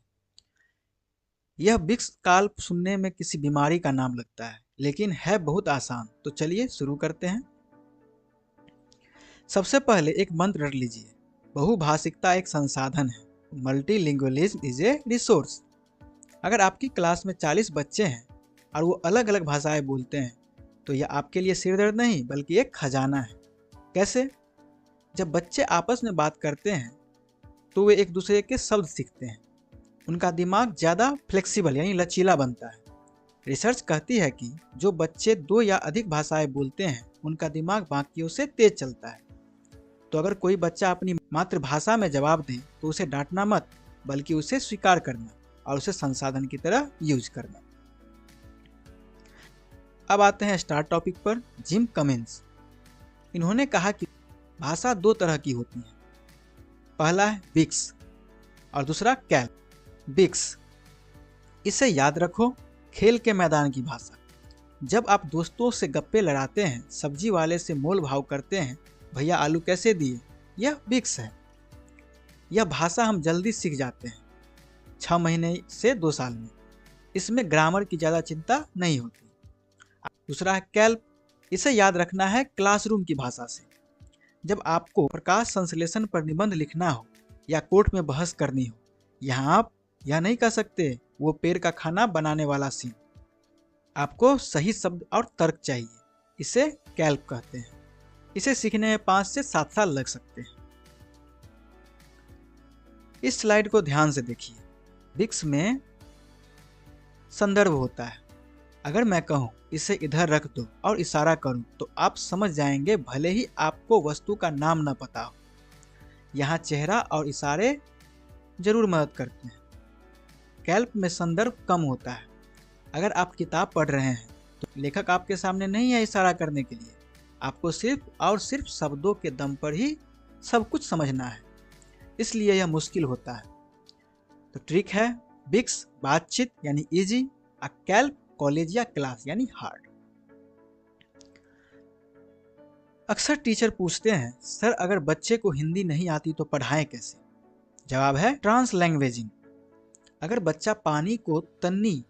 यह विक्स काल्प सुनने में किसी बीमारी का नाम लगता है, लेकिन है बहुत आसान। तो चलिए शुरू करते हैं। सबसे पहले एक मंत्र रट लीजिए, बहुभाषिकता एक संसाधन है, मल्टीलिंगुअलिज्म इज ए रिसोर्स। अगर आपकी क्लास में 40 बच्चे हैं और वो अलग अलग भाषाएं बोलते हैं, तो यह आपके लिए सिरदर्द नहीं बल्कि एक खजाना है। कैसे? जब बच्चे आपस में बात करते हैं तो वे एक दूसरे के शब्द सीखते हैं, उनका दिमाग ज़्यादा फ्लेक्सिबल यानी लचीला बनता है। रिसर्च कहती है कि जो बच्चे 2 या अधिक भाषाएं बोलते हैं उनका दिमाग बाकियों से तेज चलता है। तो अगर कोई बच्चा अपनी मातृभाषा में जवाब दे तो उसे डांटना मत, बल्कि उसे स्वीकार करना और उसे संसाधन की तरह यूज करना। अब आते हैं स्टार टॉपिक पर, जिम कमिंस। इन्होंने कहा कि भाषा 2 तरह की होती है, पहला है विक्स और दूसरा कैल्प। विक्स, इसे याद रखो, खेल के मैदान की भाषा। जब आप दोस्तों से गप्पे लड़ाते हैं, सब्जी वाले से मोल भाव करते हैं, भैया आलू कैसे दिए, यह विक्स है। यह भाषा हम जल्दी सीख जाते हैं, 6 महीने से 2 साल में। इसमें ग्रामर की ज़्यादा चिंता नहीं होती। दूसरा है कैल्प, इसे याद रखना है क्लासरूम की भाषा से। जब आपको प्रकाश संश्लेषण पर निबंध लिखना हो या कोर्ट में बहस करनी हो, यहाँ आप यह नहीं कह सकते वो पेड़ का खाना बनाने वाला सीन। आपको सही शब्द और तर्क चाहिए, इसे कैल्प कहते हैं। इसे सीखने में 5 से 7 साल लग सकते हैं। इस स्लाइड को ध्यान से देखिए। बिक्स में संदर्भ होता है। अगर मैं कहूँ इसे इधर रख दो और इशारा करूँ तो आप समझ जाएंगे, भले ही आपको वस्तु का नाम न पता हो। यहाँ चेहरा और इशारे जरूर मदद करते हैं। कैल्प में संदर्भ कम होता है। अगर आप किताब पढ़ रहे हैं तो लेखक आपके सामने नहीं है इशारा करने के लिए, आपको सिर्फ और सिर्फ शब्दों के दम पर ही सब कुछ समझना है, इसलिए यह मुश्किल होता है। तो ट्रिक है, बिक्स बातचीत यानी इजी, कैल्प कॉलेज या क्लास यानी हार्ड। अक्सर टीचर पूछते हैं, सर अगर बच्चे को हिंदी नहीं आती तो पढ़ाएं कैसे? जवाब है ट्रांसलैंग्वेजिंग। अगर बच्चा पानी को तन्नी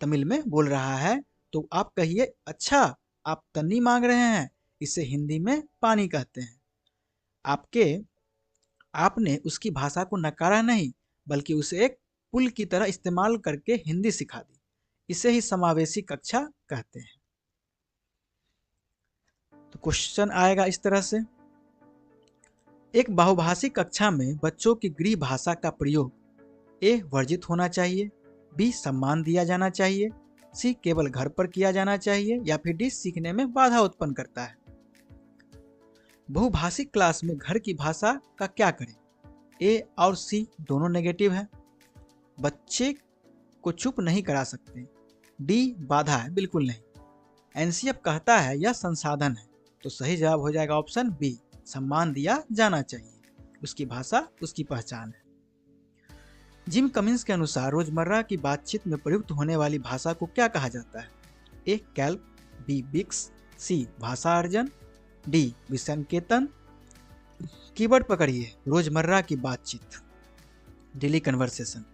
तमिल में बोल रहा है तो आप कहिए, अच्छा आप तन्नी मांग रहे हैं, इसे हिंदी में पानी कहते हैं। आपने उसकी भाषा को नकारा नहीं, बल्कि उसे एक पुल की तरह इस्तेमाल करके हिंदी सिखा दी। इसे ही समावेशी कक्षा कहते हैं। तो क्वेश्चन आएगा इस तरह से, एक बहुभाषी कक्षा में बच्चों की गृह भाषा का प्रयोग ए वर्जित होना चाहिए, बी सम्मान दिया जाना चाहिए, सी केवल घर पर किया जाना चाहिए, या फिर डी सीखने में बाधा उत्पन्न करता है। बहुभाषी क्लास में घर की भाषा का क्या करें? ए और सी दोनों नेगेटिव है। बच्चे को चुप नहीं करा सकते। डी बाधा है, बिल्कुल नहीं। एनसीएफ कहता है यह संसाधन है। तो सही जवाब हो जाएगा ऑप्शन बी, सम्मान दिया जाना चाहिए, उसकी भाषा उसकी पहचान है। जिम कमिंस के अनुसार रोजमर्रा की बातचीत में प्रयुक्त होने वाली भाषा को क्या कहा जाता है? ए कैल्प, बी बिक्स, सी भाषा अर्जन, डी विसंकेतन। कीवर्ड पकड़िए, रोजमर्रा की बातचीत, डेली कन्वर्सेशन।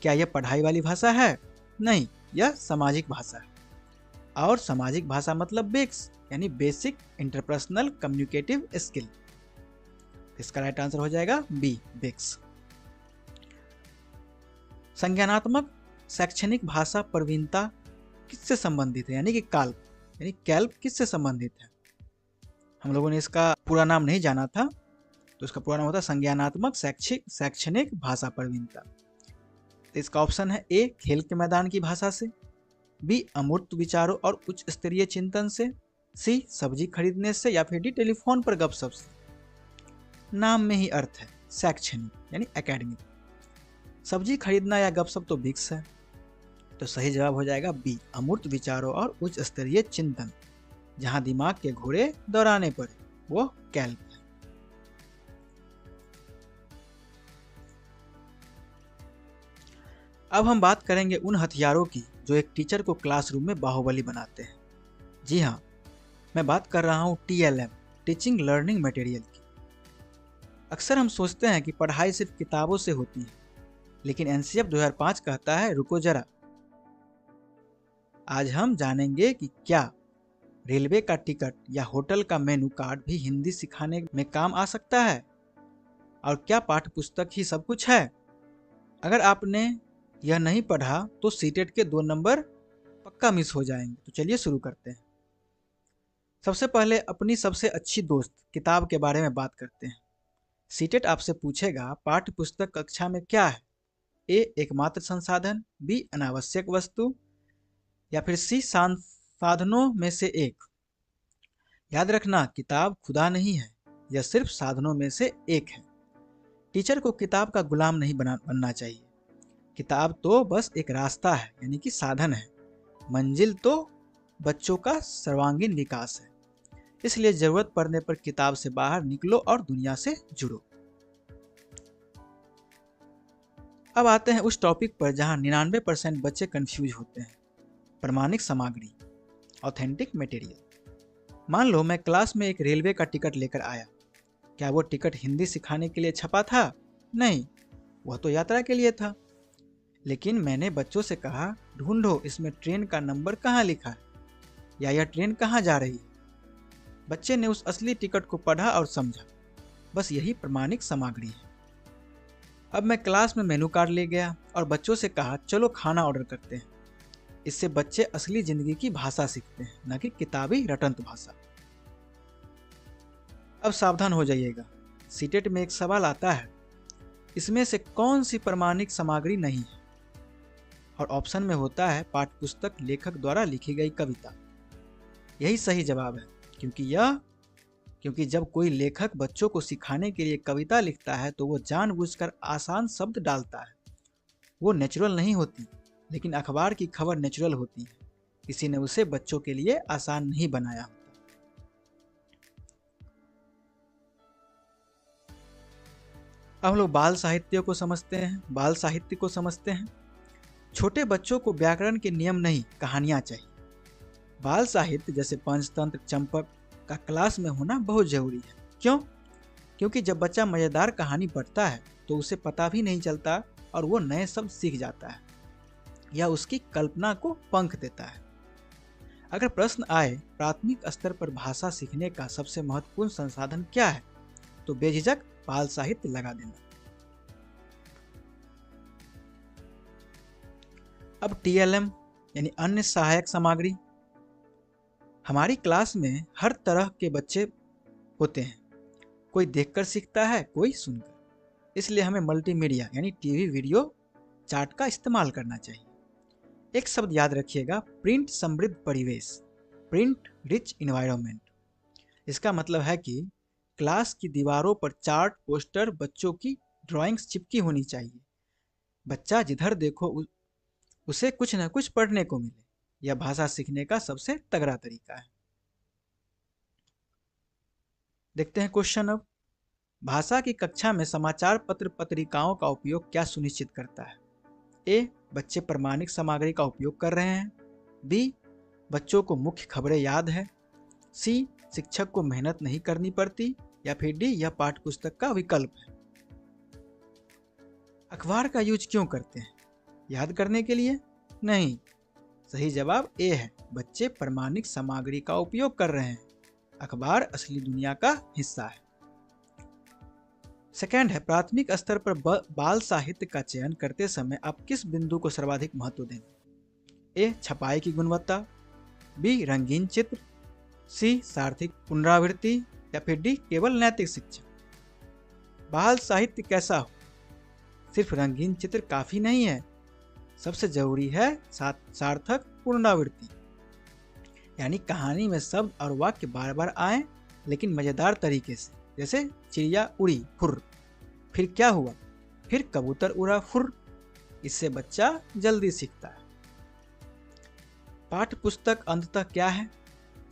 क्या यह पढ़ाई वाली भाषा है? नहीं, यह सामाजिक भाषा है। और सामाजिक भाषा मतलब बिक्स यानी बेसिक इंटरपर्सनल कम्युनिकेटिव स्किल। इसका राइट आंसर हो जाएगा बी बिक्स। संज्ञानात्मक शैक्षणिक भाषा प्रवीणता किससे संबंधित है? यानी कि कैल्प किससे संबंधित है? हम लोगों ने इसका पूरा नाम नहीं जाना था, तो इसका पूरा नाम होता है संज्ञानात्मक शैक्षणिक भाषा प्रवीणता। तो इसका ऑप्शन है ए खेल के मैदान की भाषा से, बी अमूर्त विचारों और उच्च स्तरीय चिंतन से, सी सब्जी खरीदने से, या फिर डी टेलीफोन पर गपशप से। नाम में ही अर्थ है, शैक्षणिक यानी एकेडमिक। सब्जी खरीदना या गपशप तो बिक्स है। तो सही जवाब हो जाएगा बी अमूर्त विचारों और उच्च स्तरीय चिंतन, जहां दिमाग के घोड़े दौड़ाने पड़े, वो कैल्प है। अब हम बात करेंगे उन हथियारों की जो एक टीचर को क्लासरूम में बाहुबली बनाते हैं। जी हाँ, मैं बात कर रहा हूँ TLM, टीचिंग लर्निंग मटेरियल की। अक्सर हम सोचते हैं कि पढ़ाई सिर्फ किताबों से होती है, लेकिन NCF 2005 कहता है रुको जरा। आज हम जानेंगे कि क्या रेलवे का टिकट या होटल का मेनू कार्ड भी हिंदी सिखाने में काम आ सकता है, और क्या पाठ्य पुस्तक ही सब कुछ है। अगर आपने यह नहीं पढ़ा तो सीटेट के 2 नंबर पक्का मिस हो जाएंगे। तो चलिए शुरू करते हैं। सबसे पहले अपनी सबसे अच्छी दोस्त किताब के बारे में बात करते हैं। सीटेट आपसे पूछेगा पाठ्य पुस्तक कक्षा में क्या है? ए एकमात्र संसाधन, बी अनावश्यक वस्तु, या फिर सी साधनों में से एक। याद रखना, किताब खुदा नहीं है, यह सिर्फ साधनों में से एक है। टीचर को किताब का गुलाम नहीं बनना चाहिए। किताब तो बस एक रास्ता है, यानी कि साधन है। मंजिल तो बच्चों का सर्वांगीण विकास है। इसलिए जरूरत पड़ने पर किताब से बाहर निकलो और दुनिया से जुड़ो। अब आते हैं उस टॉपिक पर जहां 99% बच्चे कंफ्यूज होते हैं, प्रमाणिक सामग्री, ऑथेंटिक मटेरियल। मान लो मैं क्लास में एक रेलवे का टिकट लेकर आया। क्या वो टिकट हिंदी सिखाने के लिए छपा था? नहीं, वह तो यात्रा के लिए था। लेकिन मैंने बच्चों से कहा, ढूंढो इसमें ट्रेन का नंबर कहाँ लिखा है, या यह ट्रेन कहाँ जा रही है। बच्चे ने उस असली टिकट को पढ़ा और समझा। बस यही प्रमाणिक सामग्री है। अब मैं क्लास में मेनू कार्ड ले गया और बच्चों से कहा, चलो खाना ऑर्डर करते हैं। इससे बच्चे असली जिंदगी की भाषा सीखते हैं, न कि किताबी रटंत भाषा। अब सावधान हो जाइएगा, सीटेट में एक सवाल आता है, इसमें से कौन सी प्रमाणिक सामग्री नहीं है? और ऑप्शन में होता है पाठ्यपुस्तक लेखक द्वारा लिखी गई कविता। यही सही जवाब है, क्योंकि जब कोई लेखक बच्चों को सिखाने के लिए कविता लिखता है तो वो जानबूझकर आसान शब्द डालता है। वो नेचुरल नहीं होती, लेकिन अखबार की खबर नेचुरल होती है। किसी ने उसे बच्चों के लिए आसान नहीं बनाया होता। अब हम लोग बाल साहित्य को समझते हैं। छोटे बच्चों को व्याकरण के नियम नहीं, कहानियां चाहिए। बाल साहित्य जैसे पंचतंत्र, चंपक का क्लास में होना बहुत जरूरी है। क्यों? क्योंकि जब बच्चा मजेदार कहानी पढ़ता है तो उसे पता भी नहीं चलता और वो नए शब्द सीख जाता है या उसकी कल्पना को पंख देता है। अगर प्रश्न आए प्राथमिक स्तर पर भाषा सीखने का सबसे महत्वपूर्ण संसाधन क्या है, तो बेझिझक बाल साहित्य लगा देना। अब TLM यानी अन्य सहायक सामग्री। हमारी क्लास में हर तरह के बच्चे होते हैं, कोई देखकर सीखता है, कोई सुनकर। इसलिए हमें मल्टीमीडिया यानी टीवी, वीडियो, चार्ट का इस्तेमाल करना चाहिए। एक शब्द याद रखिएगा, प्रिंट समृद्ध परिवेश, प्रिंट रिच इन्वायरमेंट। इसका मतलब है कि क्लास की दीवारों पर चार्ट, पोस्टर, बच्चों की ड्राइंग्स चिपकी होनी चाहिए। बच्चा जिधर देखो उसे कुछ न कुछ पढ़ने को मिले। यह भाषा सीखने का सबसे तगड़ा तरीका है। देखते हैं क्वेश्चन अब। भाषा की कक्षा में समाचार पत्र पत्रिकाओं का उपयोग क्या सुनिश्चित करता है? ए, बच्चे प्रमाणिक सामग्री का उपयोग कर रहे हैं। बी, बच्चों को मुख्य खबरें याद है। सी, शिक्षक को मेहनत नहीं करनी पड़ती। या फिर डी, यह पाठ्यपुस्तक का विकल्प है। अखबार का यूज क्यों करते हैं? याद करने के लिए? नहीं, सही जवाब ए है, बच्चे प्रमाणिक सामग्री का उपयोग कर रहे हैं। अखबार असली दुनिया का हिस्सा है। सेकंड है, प्राथमिक स्तर पर बाल साहित्य का चयन करते समय आप किस बिंदु को सर्वाधिक महत्व देंगे? ए, छपाई की गुणवत्ता। बी, रंगीन चित्र। सी, सार्थक पुनरावृत्ति। या फिर डी, केवल नैतिक शिक्षा। बाल साहित्य कैसा हो? सिर्फ रंगीन चित्र काफी नहीं है, सबसे जरूरी है सार्थक पुनरावृत्ति, यानी कहानी में शब्द और वाक्य बार बार आए लेकिन मजेदार तरीके से। जैसे चिड़िया उड़ी फुर, फिर क्या हुआ, फिर कबूतर उड़ा फुर। इससे बच्चा जल्दी सीखता है। पाठ्यपुस्तक अंततः क्या है?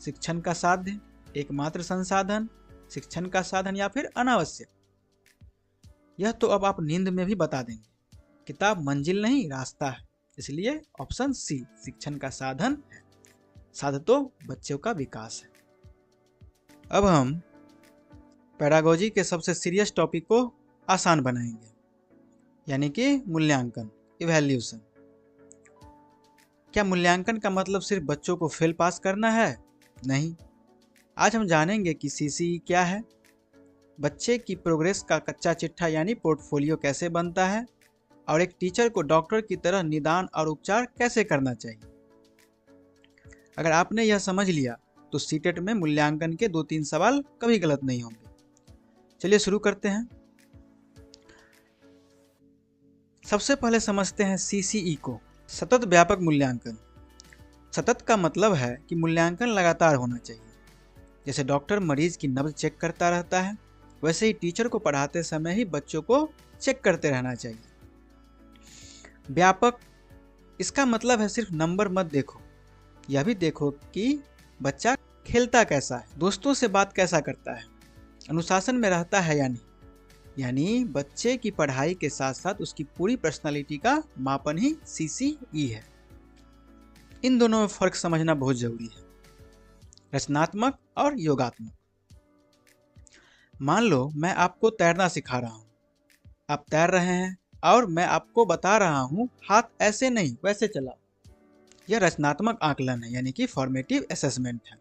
शिक्षण का साध्य, एकमात्र संसाधन, शिक्षण का साधन या फिर अनावश्यक? यह तो अब आप नींद में भी बता देंगे। किताब मंजिल नहीं, रास्ता है। इसलिए ऑप्शन सी शिक्षण का साधन है। साधन तो बच्चों का विकास है। अब हम पैडागोजी के सबसे सीरियस टॉपिक को आसान बनाएंगे, यानी कि मूल्यांकन, इवैल्यूएशन। क्या मूल्यांकन का मतलब सिर्फ बच्चों को फेल पास करना है? नहीं। आज हम जानेंगे कि CCE क्या है, बच्चे की प्रोग्रेस का कच्चा चिट्ठा यानी पोर्टफोलियो कैसे बनता है, और एक टीचर को डॉक्टर की तरह निदान और उपचार कैसे करना चाहिए। अगर आपने यह समझ लिया तो सीटेट में मूल्यांकन के 2-3 सवाल कभी गलत नहीं होंगे। चलिए शुरू करते हैं। सबसे पहले समझते हैं CCE को, सतत व्यापक मूल्यांकन। सतत का मतलब है कि मूल्यांकन लगातार होना चाहिए। जैसे डॉक्टर मरीज की नब्ज चेक करता रहता है, वैसे ही टीचर को पढ़ाते समय ही बच्चों को चेक करते रहना चाहिए। व्यापक, इसका मतलब है सिर्फ नंबर मत देखो, यह भी देखो कि बच्चा खेलता कैसा है, दोस्तों से बात कैसा करता है, अनुशासन में रहता है या नहीं। यानी बच्चे की पढ़ाई के साथ साथ उसकी पूरी पर्सनालिटी का मापन ही CCE है। इन दोनों में फर्क समझना बहुत जरूरी है, रचनात्मक और योगात्मक। मान लो मैं आपको तैरना सिखा रहा हूँ, आप तैर रहे हैं और मैं आपको बता रहा हूँ हाथ ऐसे नहीं वैसे चलाओ। यह रचनात्मक आकलन है, यानी कि फॉर्मेटिव असेसमेंट है।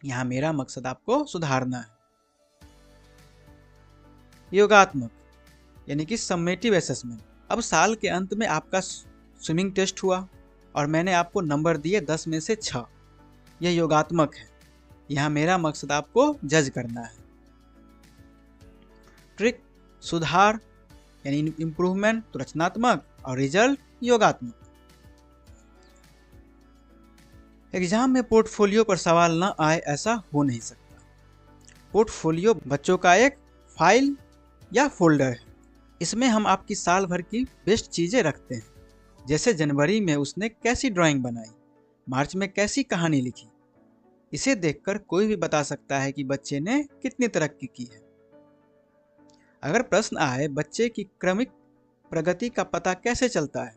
यहाँ मेरा मकसद आपको सुधारना है। योगात्मक यानी कि सम्मेटिव असेसमेंट। अब साल के अंत में आपका स्विमिंग टेस्ट हुआ और मैंने आपको नंबर दिए 10 में से 6। यह योगात्मक है, यहाँ मेरा मकसद आपको जज करना है। ट्रिक, सुधार यानी इम्प्रूवमेंट तो रचनात्मक और रिजल्ट योगात्मक। एग्जाम में पोर्टफोलियो पर सवाल न आए ऐसा हो नहीं सकता। पोर्टफोलियो बच्चों का एक फाइल या फोल्डर है। इसमें हम आपकी साल भर की बेस्ट चीज़ें रखते हैं, जैसे जनवरी में उसने कैसी ड्राइंग बनाई, मार्च में कैसी कहानी लिखी। इसे देखकर कोई भी बता सकता है कि बच्चे ने कितनी तरक्की की है। अगर प्रश्न आए बच्चे की क्रमिक प्रगति का पता कैसे चलता है,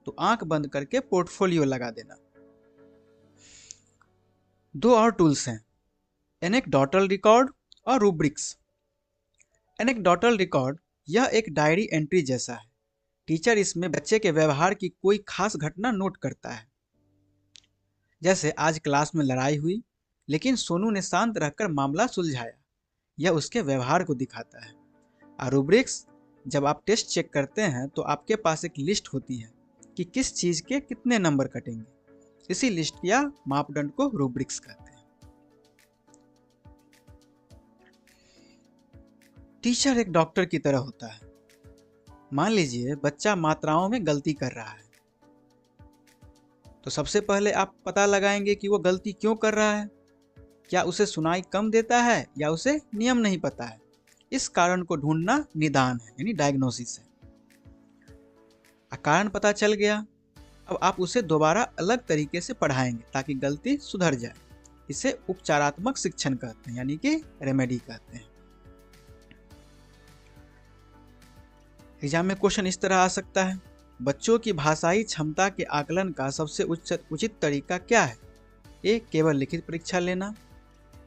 तो आंख बंद करके पोर्टफोलियो लगा देना। दो और टूल्स हैं, एनेक्डोटल रिकॉर्ड और रूब्रिक्स। एनेक्डोटल रिकॉर्ड यह एक डायरी एंट्री जैसा है। टीचर इसमें बच्चे के व्यवहार की कोई खास घटना नोट करता है, जैसे आज क्लास में लड़ाई हुई लेकिन सोनू ने शांत रहकर मामला सुलझाया। यह उसके व्यवहार को दिखाता है। और रूब्रिक्स, जब आप टेस्ट चेक करते हैं तो आपके पास एक लिस्ट होती है कि किस चीज़ के कितने नंबर कटेंगे। इसी लिस्ट या मापदंड को रूब्रिक्स कहते हैं। टीचर एक डॉक्टर की तरह होता है। मान लीजिए बच्चा मात्राओं में गलती कर रहा है, तो सबसे पहले आप पता लगाएंगे कि वो गलती क्यों कर रहा है। क्या उसे सुनाई कम देता है या उसे नियम नहीं पता है। इस कारण को ढूंढना निदान है, यानी डायग्नोसिस है। कारण पता चल गया, अब आप उसे दोबारा अलग तरीके से पढ़ाएंगे ताकि गलती सुधर जाए। इसे उपचारात्मक शिक्षण कहते हैं, यानी कि रेमेडी कहते हैं। एग्जाम में क्वेश्चन इस तरह आ सकता है, बच्चों की भाषाई क्षमता के आकलन का सबसे उचित तरीका क्या है। ए, केवल लिखित परीक्षा लेना।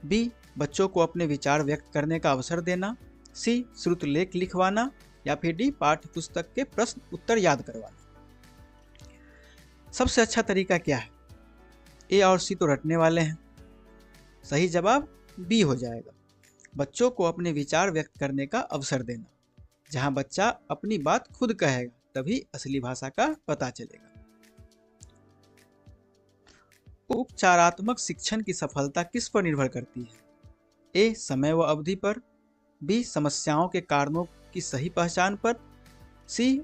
बी, बच्चों को अपने विचार व्यक्त करने का अवसर देना। सी, श्रुत लेख लिखवाना। या फिर डी, पाठ्य पुस्तक के प्रश्न उत्तर याद करवाना। सबसे अच्छा तरीका क्या है। ए और सी तो रटने वाले हैं, सही जवाब बी हो जाएगा। बच्चों को अपने विचार व्यक्त करने का अवसर देना। जहां बच्चा अपनी बात खुद कहेगा तभी असली भाषा का पता चलेगा। उपचारात्मक शिक्षण की सफलता किस पर निर्भर करती है। ए, समय व अवधि पर। बी, समस्याओं के कारणों की सही पहचान पर। सी,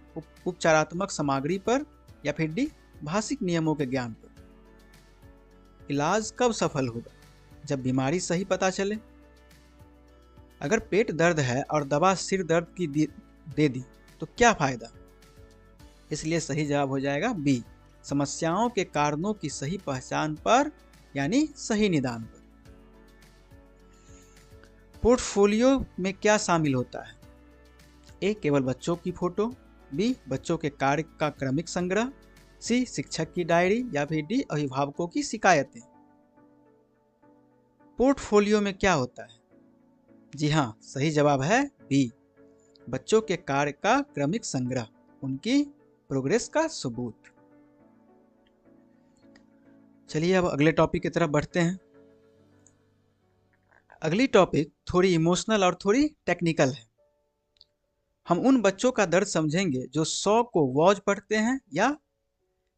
उपचारात्मक सामग्री पर। या फिर डी, भाषिक नियमों के ज्ञान पर। इलाज कब सफल होगा, जब बीमारी सही पता चले। अगर पेट दर्द है और दवा सिर दर्द की दे दी तो क्या फायदा। इसलिए सही जवाब हो जाएगा बी, समस्याओं के कारणों की सही पहचान पर, यानी सही निदान पर। पोर्टफोलियो में क्या शामिल होता है। ए, केवल बच्चों की फोटो। बी, बच्चों के कार्य का क्रमिक संग्रह। सी, शिक्षक की डायरी। या फिर डी, अभिभावकों की शिकायतें। पोर्टफोलियो में क्या होता है। जी हाँ, सही जवाब है बी, बच्चों के कार्य का क्रमिक संग्रह, उनकी प्रोग्रेस का सबूत। चलिए अब अगले टॉपिक की तरफ बढ़ते हैं। अगली टॉपिक थोड़ी इमोशनल और थोड़ी टेक्निकल है। हम उन बच्चों का दर्द समझेंगे जो 100 को वॉच पढ़ते हैं या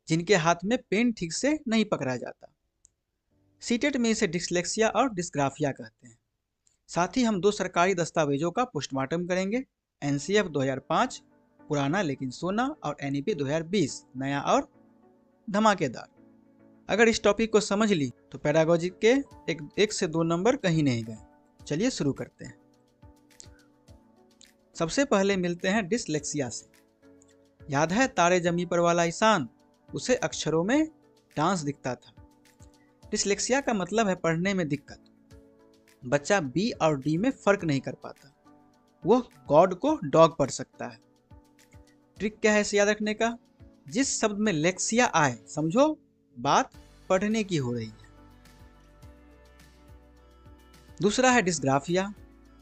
जिनके हाथ में पेन ठीक से नहीं पकड़ा जाता। सीटेट में इसे डिस्लेक्सिया और डिस्ग्राफिया कहते हैं। साथ ही हम दो सरकारी दस्तावेजों का पोस्टमार्टम करेंगे, एनसीएफ 2005 पुराना लेकिन सोना, और एनईपी 2020 नया और धमाकेदार। अगर इस टॉपिक को समझ ली तो पैडागोजी के एक से 2 नंबर कहीं नहीं गए। चलिए शुरू करते हैं। सबसे पहले मिलते हैं डिसलेक्सिया से। याद है तारे जमी पर वाला ईशान, उसे अक्षरों में डांस दिखता था। डिसलेक्सिया का मतलब है पढ़ने में दिक्कत। बच्चा बी और डी में फर्क नहीं कर पाता। वो गॉड को डॉग पढ़ सकता है। ट्रिक क्या है इसे याद रखने का, जिस शब्द में लेक्सिया आए समझो बात पढ़ने की हो रही है। दूसरा है डिस्ग्राफिया,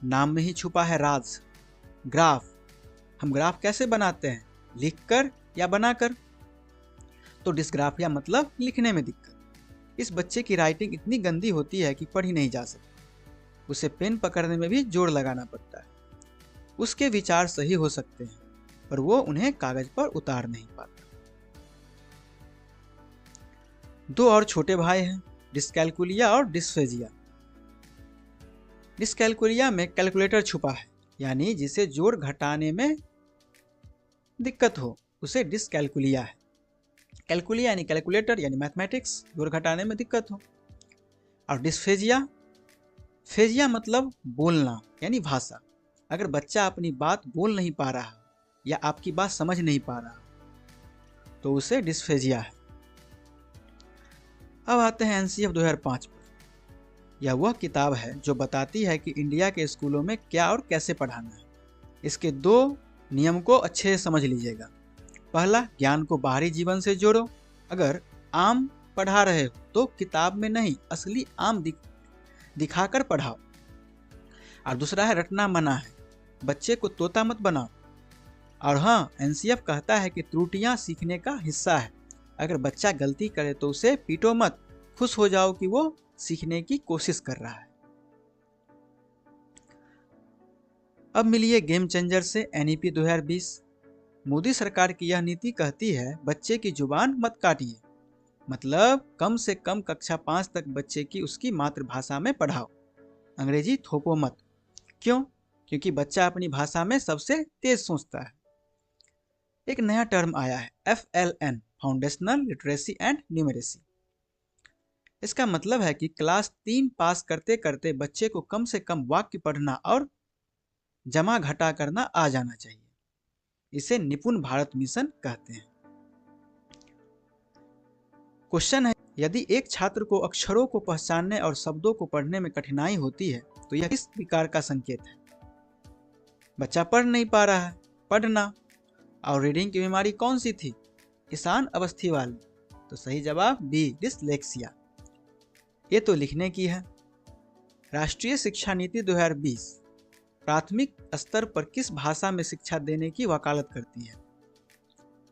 नाम में ही छुपा है राज। ग्राफ, हम ग्राफ कैसे बनाते हैं, लिखकर या बनाकर। तो डिस्ग्राफिया मतलब लिखने में दिक्कत। इस बच्चे की राइटिंग इतनी गंदी होती है कि पढ़ी नहीं जा सकती। उसे पेन पकड़ने में भी जोर लगाना पड़ता है। उसके विचार सही हो सकते हैं पर वो उन्हें कागज पर उतार नहीं पाता। 2 और छोटे भाई हैं, डिस्कैल्कुलिया और डिस्फेजिया। डिस्कैल्कुलिया में कैलकुलेटर छुपा है, यानी जिसे जोड़ घटाने में दिक्कत हो उसे डिस्कैल्कुलिया है। कैलकुलिया यानी कैलकुलेटर यानी मैथमेटिक्स, जोड़ घटाने में दिक्कत हो। और डिस्फेजिया, फेजिया मतलब बोलना यानी भाषा। अगर बच्चा अपनी बात बोल नहीं पा रहा या आपकी बात समझ नहीं पा रहा तो उसे डिस्फेजिया है। अब आते हैं एनसीएफ 2005 पर। यह वह किताब है जो बताती है कि इंडिया के स्कूलों में क्या और कैसे पढ़ाना है। इसके 2 नियम को अच्छे से समझ लीजिएगा। पहला, ज्ञान को बाहरी जीवन से जोड़ो। अगर आम पढ़ा रहे हो तो किताब में नहीं, असली आम दिखाकर पढ़ाओ। और दूसरा है, रटना मना है, बच्चे को तोता मत बनाओ। और हाँ, एनसीएफ कहता है कि त्रुटियां सीखने का हिस्सा है। अगर बच्चा गलती करे तो उसे पीटो मत, खुश हो जाओ कि वो सीखने की कोशिश कर रहा है। अब मिलिए गेम चेंजर से एनईपी 2020। मोदी सरकार की यह नीति कहती है बच्चे की जुबान मत काटिए, मतलब कम से कम कक्षा 5 तक बच्चे की उसकी मातृभाषा में पढ़ाओ, अंग्रेजी थोपो मत। क्यों? क्योंकि बच्चा अपनी भाषा में सबसे तेज सोचता है। एक नया टर्म आया है, FLN, foundational literacy and numeracy. इसका मतलब है कि क्लास 3 पास करते करते बच्चे को कम से कम वाक्य पढ़ना और जमा घटा करना आ जाना चाहिए। इसे निपुण भारत मिशन कहते हैं। क्वेश्चन है, यदि एक छात्र को अक्षरों को पहचानने और शब्दों को पढ़ने में कठिनाई होती है तो यह किस विकार का संकेत है? बच्चा पढ़ नहीं पा रहा है, पढ़ना। और रीडिंग की बीमारी कौन सी थी? ईशान अवस्थी वाली। तो सही जवाब बी, डिसलेक्सिया। ये तो लिखने की है। राष्ट्रीय शिक्षा नीति 2020 प्राथमिक स्तर पर किस भाषा में शिक्षा देने की वकालत करती है?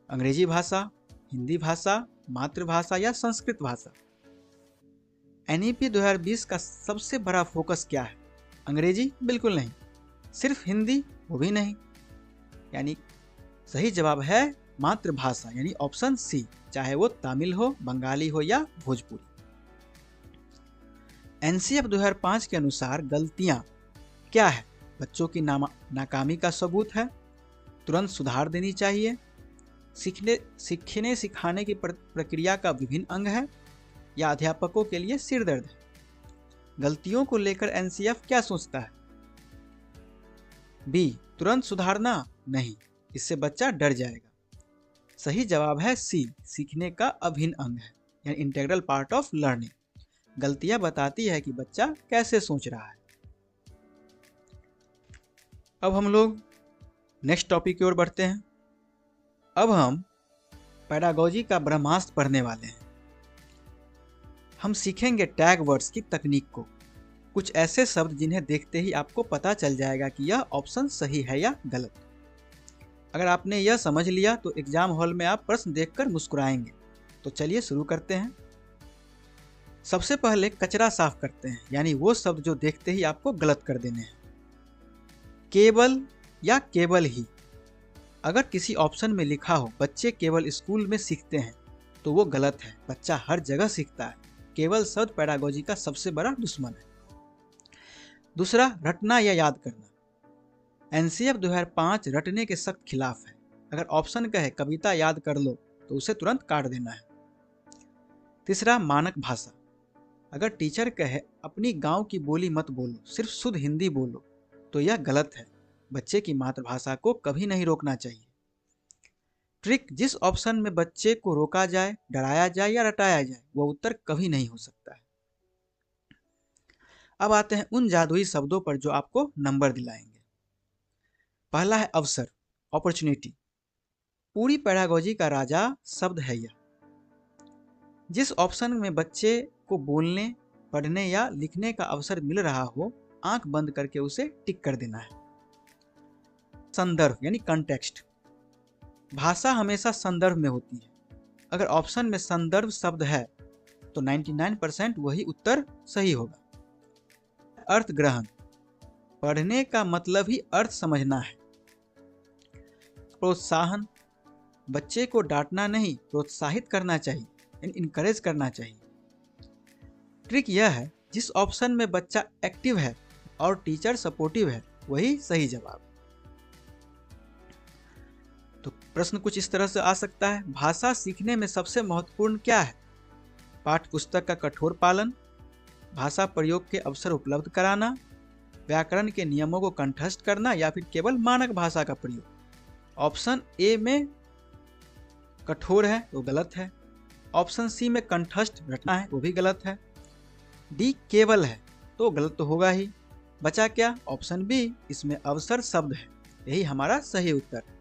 अंग्रेजी भाषा, हिंदी भाषा, मातृभाषा या संस्कृत भाषा? एनईपी 2020 का सबसे बड़ा फोकस क्या है? अंग्रेजी? बिल्कुल नहीं। सिर्फ हिंदी? वो भी नहीं। यानी सही जवाब है मातृभाषा, यानी ऑप्शन सी, चाहे वो तमिल हो, बंगाली हो या भोजपुरी। एनसीएफ 2005 के अनुसार गलतियां क्या है? बच्चों की नाकामी का सबूत है, तुरंत सुधार देनी चाहिए, सीखने सिखाने की प्रक्रिया का विभिन्न अंग है, या अध्यापकों के लिए सिरदर्द है। गलतियों को लेकर एनसीएफ क्या सोचता है? बी, तुरंत सुधारना नहीं, इससे बच्चा डर जाएगा। सही जवाब है सी, सीखने का अभिन्न अंग है, यानी इंटीग्रल पार्ट ऑफ लर्निंग। गलतियां बताती है कि बच्चा कैसे सोच रहा है। अब हम लोग नेक्स्ट टॉपिक की ओर बढ़ते हैं। अब हम पेडागोजी का ब्रह्मास्त्र पढ़ने वाले हैं। हम सीखेंगे टैग वर्ड्स की तकनीक को, कुछ ऐसे शब्द जिन्हें देखते ही आपको पता चल जाएगा कि यह ऑप्शन सही है या गलत। अगर आपने यह समझ लिया तो एग्जाम हॉल में आप प्रश्न देखकर मुस्कुराएंगे। तो चलिए शुरू करते हैं। सबसे पहले कचरा साफ करते हैं, यानी वो शब्द जो देखते ही आपको गलत कर देने हैं। केवल या केवल ही। अगर किसी ऑप्शन में लिखा हो बच्चे केवल स्कूल में सीखते हैं तो वो गलत है, बच्चा हर जगह सीखता है। केवल शब्द पेडागोजी का सबसे बड़ा दुश्मन है। दूसरा, रटना या याद करना। एनसीएफ 2005 रटने के सख्त खिलाफ है। अगर ऑप्शन कहे कविता याद कर लो तो उसे तुरंत काट देना है। तीसरा, मानक भाषा। अगर टीचर कहे अपनी गांव की बोली मत बोलो, सिर्फ शुद्ध हिंदी बोलो, तो यह गलत है। बच्चे की मातृभाषा को कभी नहीं रोकना चाहिए। ट्रिक, जिस ऑप्शन में बच्चे को रोका जाए, डराया जाए या रटाया जाए, वह उत्तर कभी नहीं हो सकता है। अब आते हैं उन जादुई शब्दों पर जो आपको नंबर दिलाएंगे। पहला है अवसर, अपॉर्चुनिटी। पूरी पेडागोजी का राजा शब्द है यह। जिस ऑप्शन में बच्चे को बोलने, पढ़ने या लिखने का अवसर मिल रहा हो, आंख बंद करके उसे टिक कर देना है। संदर्भ यानी कंटेक्स्ट। भाषा हमेशा संदर्भ में होती है। अगर ऑप्शन में संदर्भ शब्द है तो 99% वही उत्तर सही होगा। अर्थ ग्रहण, पढ़ने का मतलब ही अर्थ समझना है। प्रोत्साहन, बच्चे को डांटना नहीं, प्रोत्साहित करना चाहिए, इनकरेज करना चाहिए। ट्रिक यह है, जिस ऑप्शन में बच्चा एक्टिव है और टीचर सपोर्टिव है, वही सही जवाब। तो प्रश्न कुछ इस तरह से आ सकता है, भाषा सीखने में सबसे महत्वपूर्ण क्या है? पाठ्य पुस्तक का कठोर पालन, भाषा प्रयोग के अवसर उपलब्ध कराना, व्याकरण के नियमों को कंठस्थ करना, या फिर केवल मानक भाषा का प्रयोग। ऑप्शन ए में कठोर है वो गलत है, ऑप्शन सी में कंठस्थ रटना है वो भी गलत है, डी केवल है तो गलत तो होगा ही। बचा क्या? ऑप्शन बी, इसमें अवसर शब्द है, यही हमारा सही उत्तर है।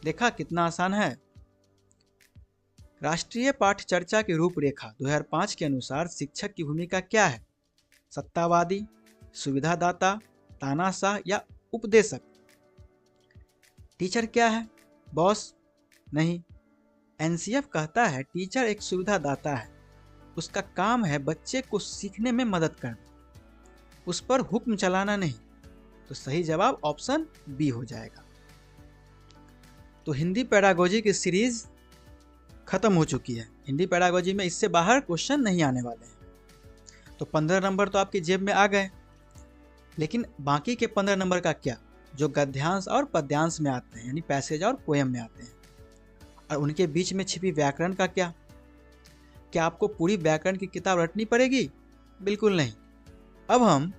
देखा कितना आसान है। राष्ट्रीय पाठ्यचर्या की रूपरेखा 2005 के अनुसार शिक्षक की भूमिका क्या है? सत्तावादी, सुविधादाता, तानाशाह या उपदेशक? टीचर क्या है? बॉस? नहीं। एनसीएफ कहता है टीचर एक सुविधादाता है, उसका काम है बच्चे को सीखने में मदद करना, उस पर हुक्म चलाना नहीं। तो सही जवाब ऑप्शन बी हो जाएगा। तो हिंदी पेडागोजी की सीरीज खत्म हो चुकी है। हिंदी पेडागोजी में इससे बाहर क्वेश्चन नहीं आने वाले हैं। तो 15 नंबर तो आपकी जेब में आ गए, लेकिन बाकी के 15 नंबर का क्या, जो गद्यांश और पद्यांश में आते हैं, यानी पैसेज और पोएम में आते हैं, और उनके बीच में छिपी व्याकरण का क्या? क्या आपको पूरी व्याकरण की किताब रटनी पड़ेगी? बिल्कुल नहीं। अब हम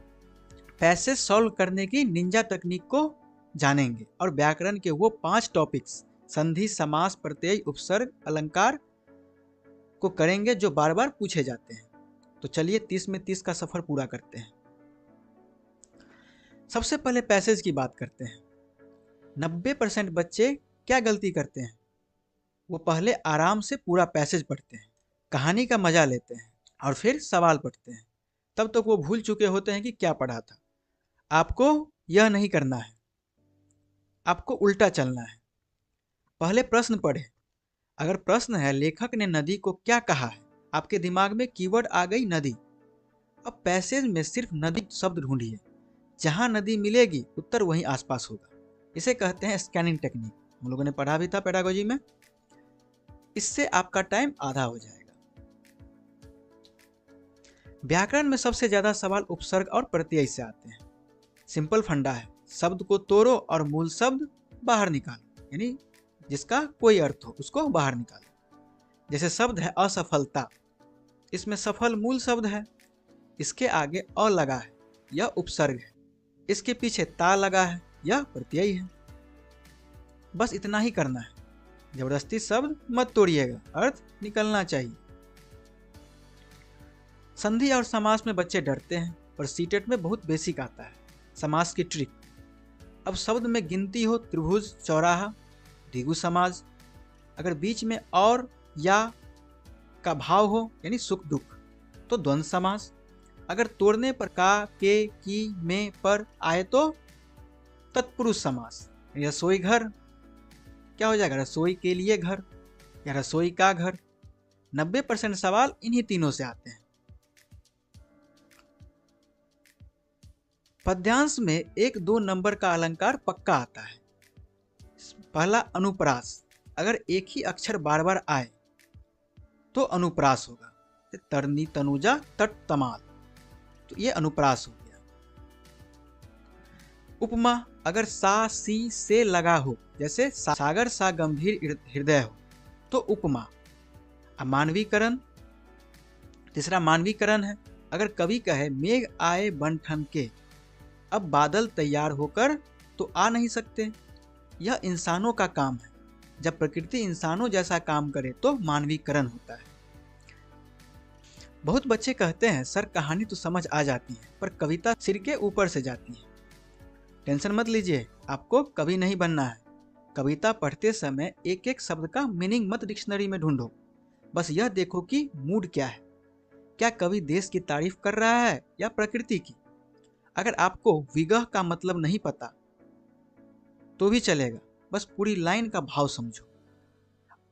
पैसेज सॉल्व करने की निंजा तकनीक को जानेंगे और व्याकरण के वो 5 टॉपिक्स संधि, समास, प्रत्यय, उपसर्ग, अलंकार को करेंगे जो बार बार पूछे जाते हैं। तो चलिए 30 में 30 का सफर पूरा करते हैं। सबसे पहले पैसेज की बात करते हैं। 90% बच्चे क्या गलती करते हैं? वो पहले आराम से पूरा पैसेज पढ़ते हैं, कहानी का मजा लेते हैं और फिर सवाल पढ़ते हैं। तब तक वो भूल चुके होते हैं कि क्या पढ़ा था। आपको यह नहीं करना है, आपको उल्टा चलना है। पहले प्रश्न पढ़े। अगर प्रश्न है लेखक ने नदी को क्या कहा है, आपके दिमाग में कीवर्ड आ गई नदी। अब पैसेज में सिर्फ नदी शब्द ढूंढिए, जहां नदी मिलेगी उत्तर वहीं आसपास होगा। इसे कहते हैं स्कैनिंग टेक्निक, हम लोगों ने पढ़ा भी था पेडागोजी में। इससे आपका टाइम आधा हो जाएगा। व्याकरण में सबसे ज्यादा सवाल उपसर्ग और प्रत्यय से आते हैं। सिंपल फंडा है, शब्द को तोड़ो और मूल शब्द बाहर निकालो, यानी जिसका कोई अर्थ हो उसको बाहर निकालो। जैसे शब्द है असफलता, इसमें सफल मूल शब्द है, इसके आगे अ लगा है, यह उपसर्ग है, इसके पीछे ता लगा है, यह प्रत्यय है। बस इतना ही करना है, जबरदस्ती शब्द मत तोड़िएगा, अर्थ निकलना चाहिए। संधि और समास में बच्चे डरते हैं, पर सीटेट में बहुत बेसिक आता है समास की ट्रिक। अब शब्द में गिनती हो, त्रिभुज, चौराहा, द्विगु समास। अगर बीच में और या का भाव हो, यानी सुख दुख, तो द्वंद्व समास। अगर तोड़ने पर का, के, की, में, पर आए तो तत्पुरुष समास। रसोई घर क्या हो जाएगा? रसोई के लिए घर या रसोई का घर। 90% सवाल इन्हीं तीनों से आते हैं। पद्यांश में 1-2 नंबर का अलंकार पक्का आता है। पहला अनुप्रास, अगर एक ही अक्षर बार बार आए तो अनुप्रास होगा। तरनी, तनुजा, तट, तमाल, तो ये अनुप्रास हो गया। उपमा, अगर सा, सी, से लगा हो, जैसे सागर सा गंभीर हृदय हो, तो उपमा। अब मानवीकरण, तीसरा मानवीकरण है। अगर कवि कहे मेघ आए बन ठन के, अब बादल तैयार होकर तो आ नहीं सकते, यह इंसानों का काम है। जब प्रकृति इंसानों जैसा काम करे तो मानवीकरण होता है। बहुत बच्चे कहते हैं सर कहानी तो समझ आ जाती है, पर कविता सिर के ऊपर से जाती है। टेंशन मत लीजिए, आपको कवि नहीं बनना है। कविता पढ़ते समय एक एक शब्द का मीनिंग मत डिक्शनरी में ढूंढो, बस यह देखो कि मूड क्या है। क्या कवि देश की तारीफ कर रहा है या प्रकृति की? अगर आपको विगह का मतलब नहीं पता तो भी चलेगा, बस पूरी लाइन का भाव समझो।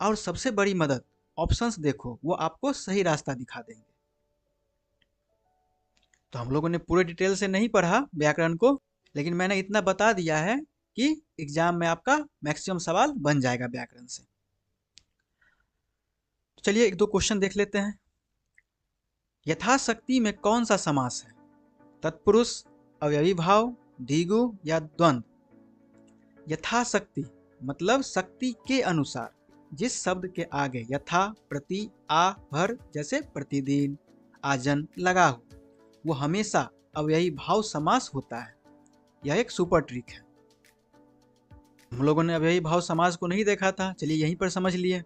और सबसे बड़ी मदद, ऑप्शंस देखो, वो आपको सही रास्ता दिखा देंगे। तो हम लोगों ने पूरे डिटेल से नहीं पढ़ा व्याकरण को, लेकिन मैंने इतना बता दिया है कि एग्जाम में आपका मैक्सिमम सवाल बन जाएगा व्याकरण से। तो चलिए 1-2 क्वेश्चन देख लेते हैं। यथाशक्ति में कौन सा समास है? तत्पुरुष, अव्ययी भाव, द्विगु या द्वंद्व? यथाशक्ति मतलब शक्ति के अनुसार। जिस शब्द के आगे यथा, प्रति, आ, भर जैसे प्रतिदिन, आजन लगा हो वो हमेशा अव्ययी भाव समास होता है। यह एक सुपर ट्रिक है। हम लोगों ने अव्ययी भाव समास को नहीं देखा था, चलिए यहीं पर समझ लिए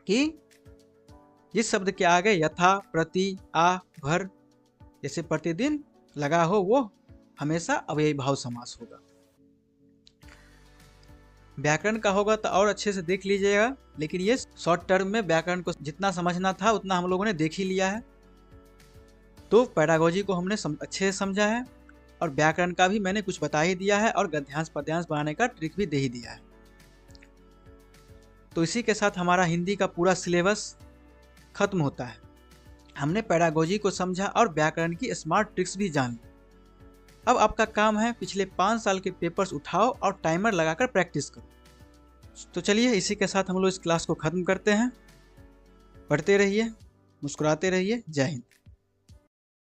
कि जिस शब्द के आगे यथा, प्रति, आ, भर जैसे प्रतिदिन लगा हो वो हमेशा अव्ययी भाव समास होगा। व्याकरण का होगा तो और अच्छे से देख लीजिएगा, लेकिन ये शॉर्ट टर्म में व्याकरण को जितना समझना था उतना हम लोगों ने देख ही लिया है। तो पैडागोजी को हमने अच्छे से समझा है और व्याकरण का भी मैंने कुछ बता ही दिया है और गद्यांश पद्यांश बनाने का ट्रिक भी दे ही दिया है। तो इसी के साथ हमारा हिंदी का पूरा सिलेबस खत्म होता है। हमने पैडागोजी को समझा और व्याकरण की स्मार्ट ट्रिक्स भी जान ली। अब आपका काम है पिछले 5 साल के पेपर्स उठाओ और टाइमर लगाकर प्रैक्टिस करो। तो चलिए इसी के साथ हम लोग इस क्लास को ख़त्म करते हैं। पढ़ते रहिए, मुस्कुराते रहिए। जय हिंद।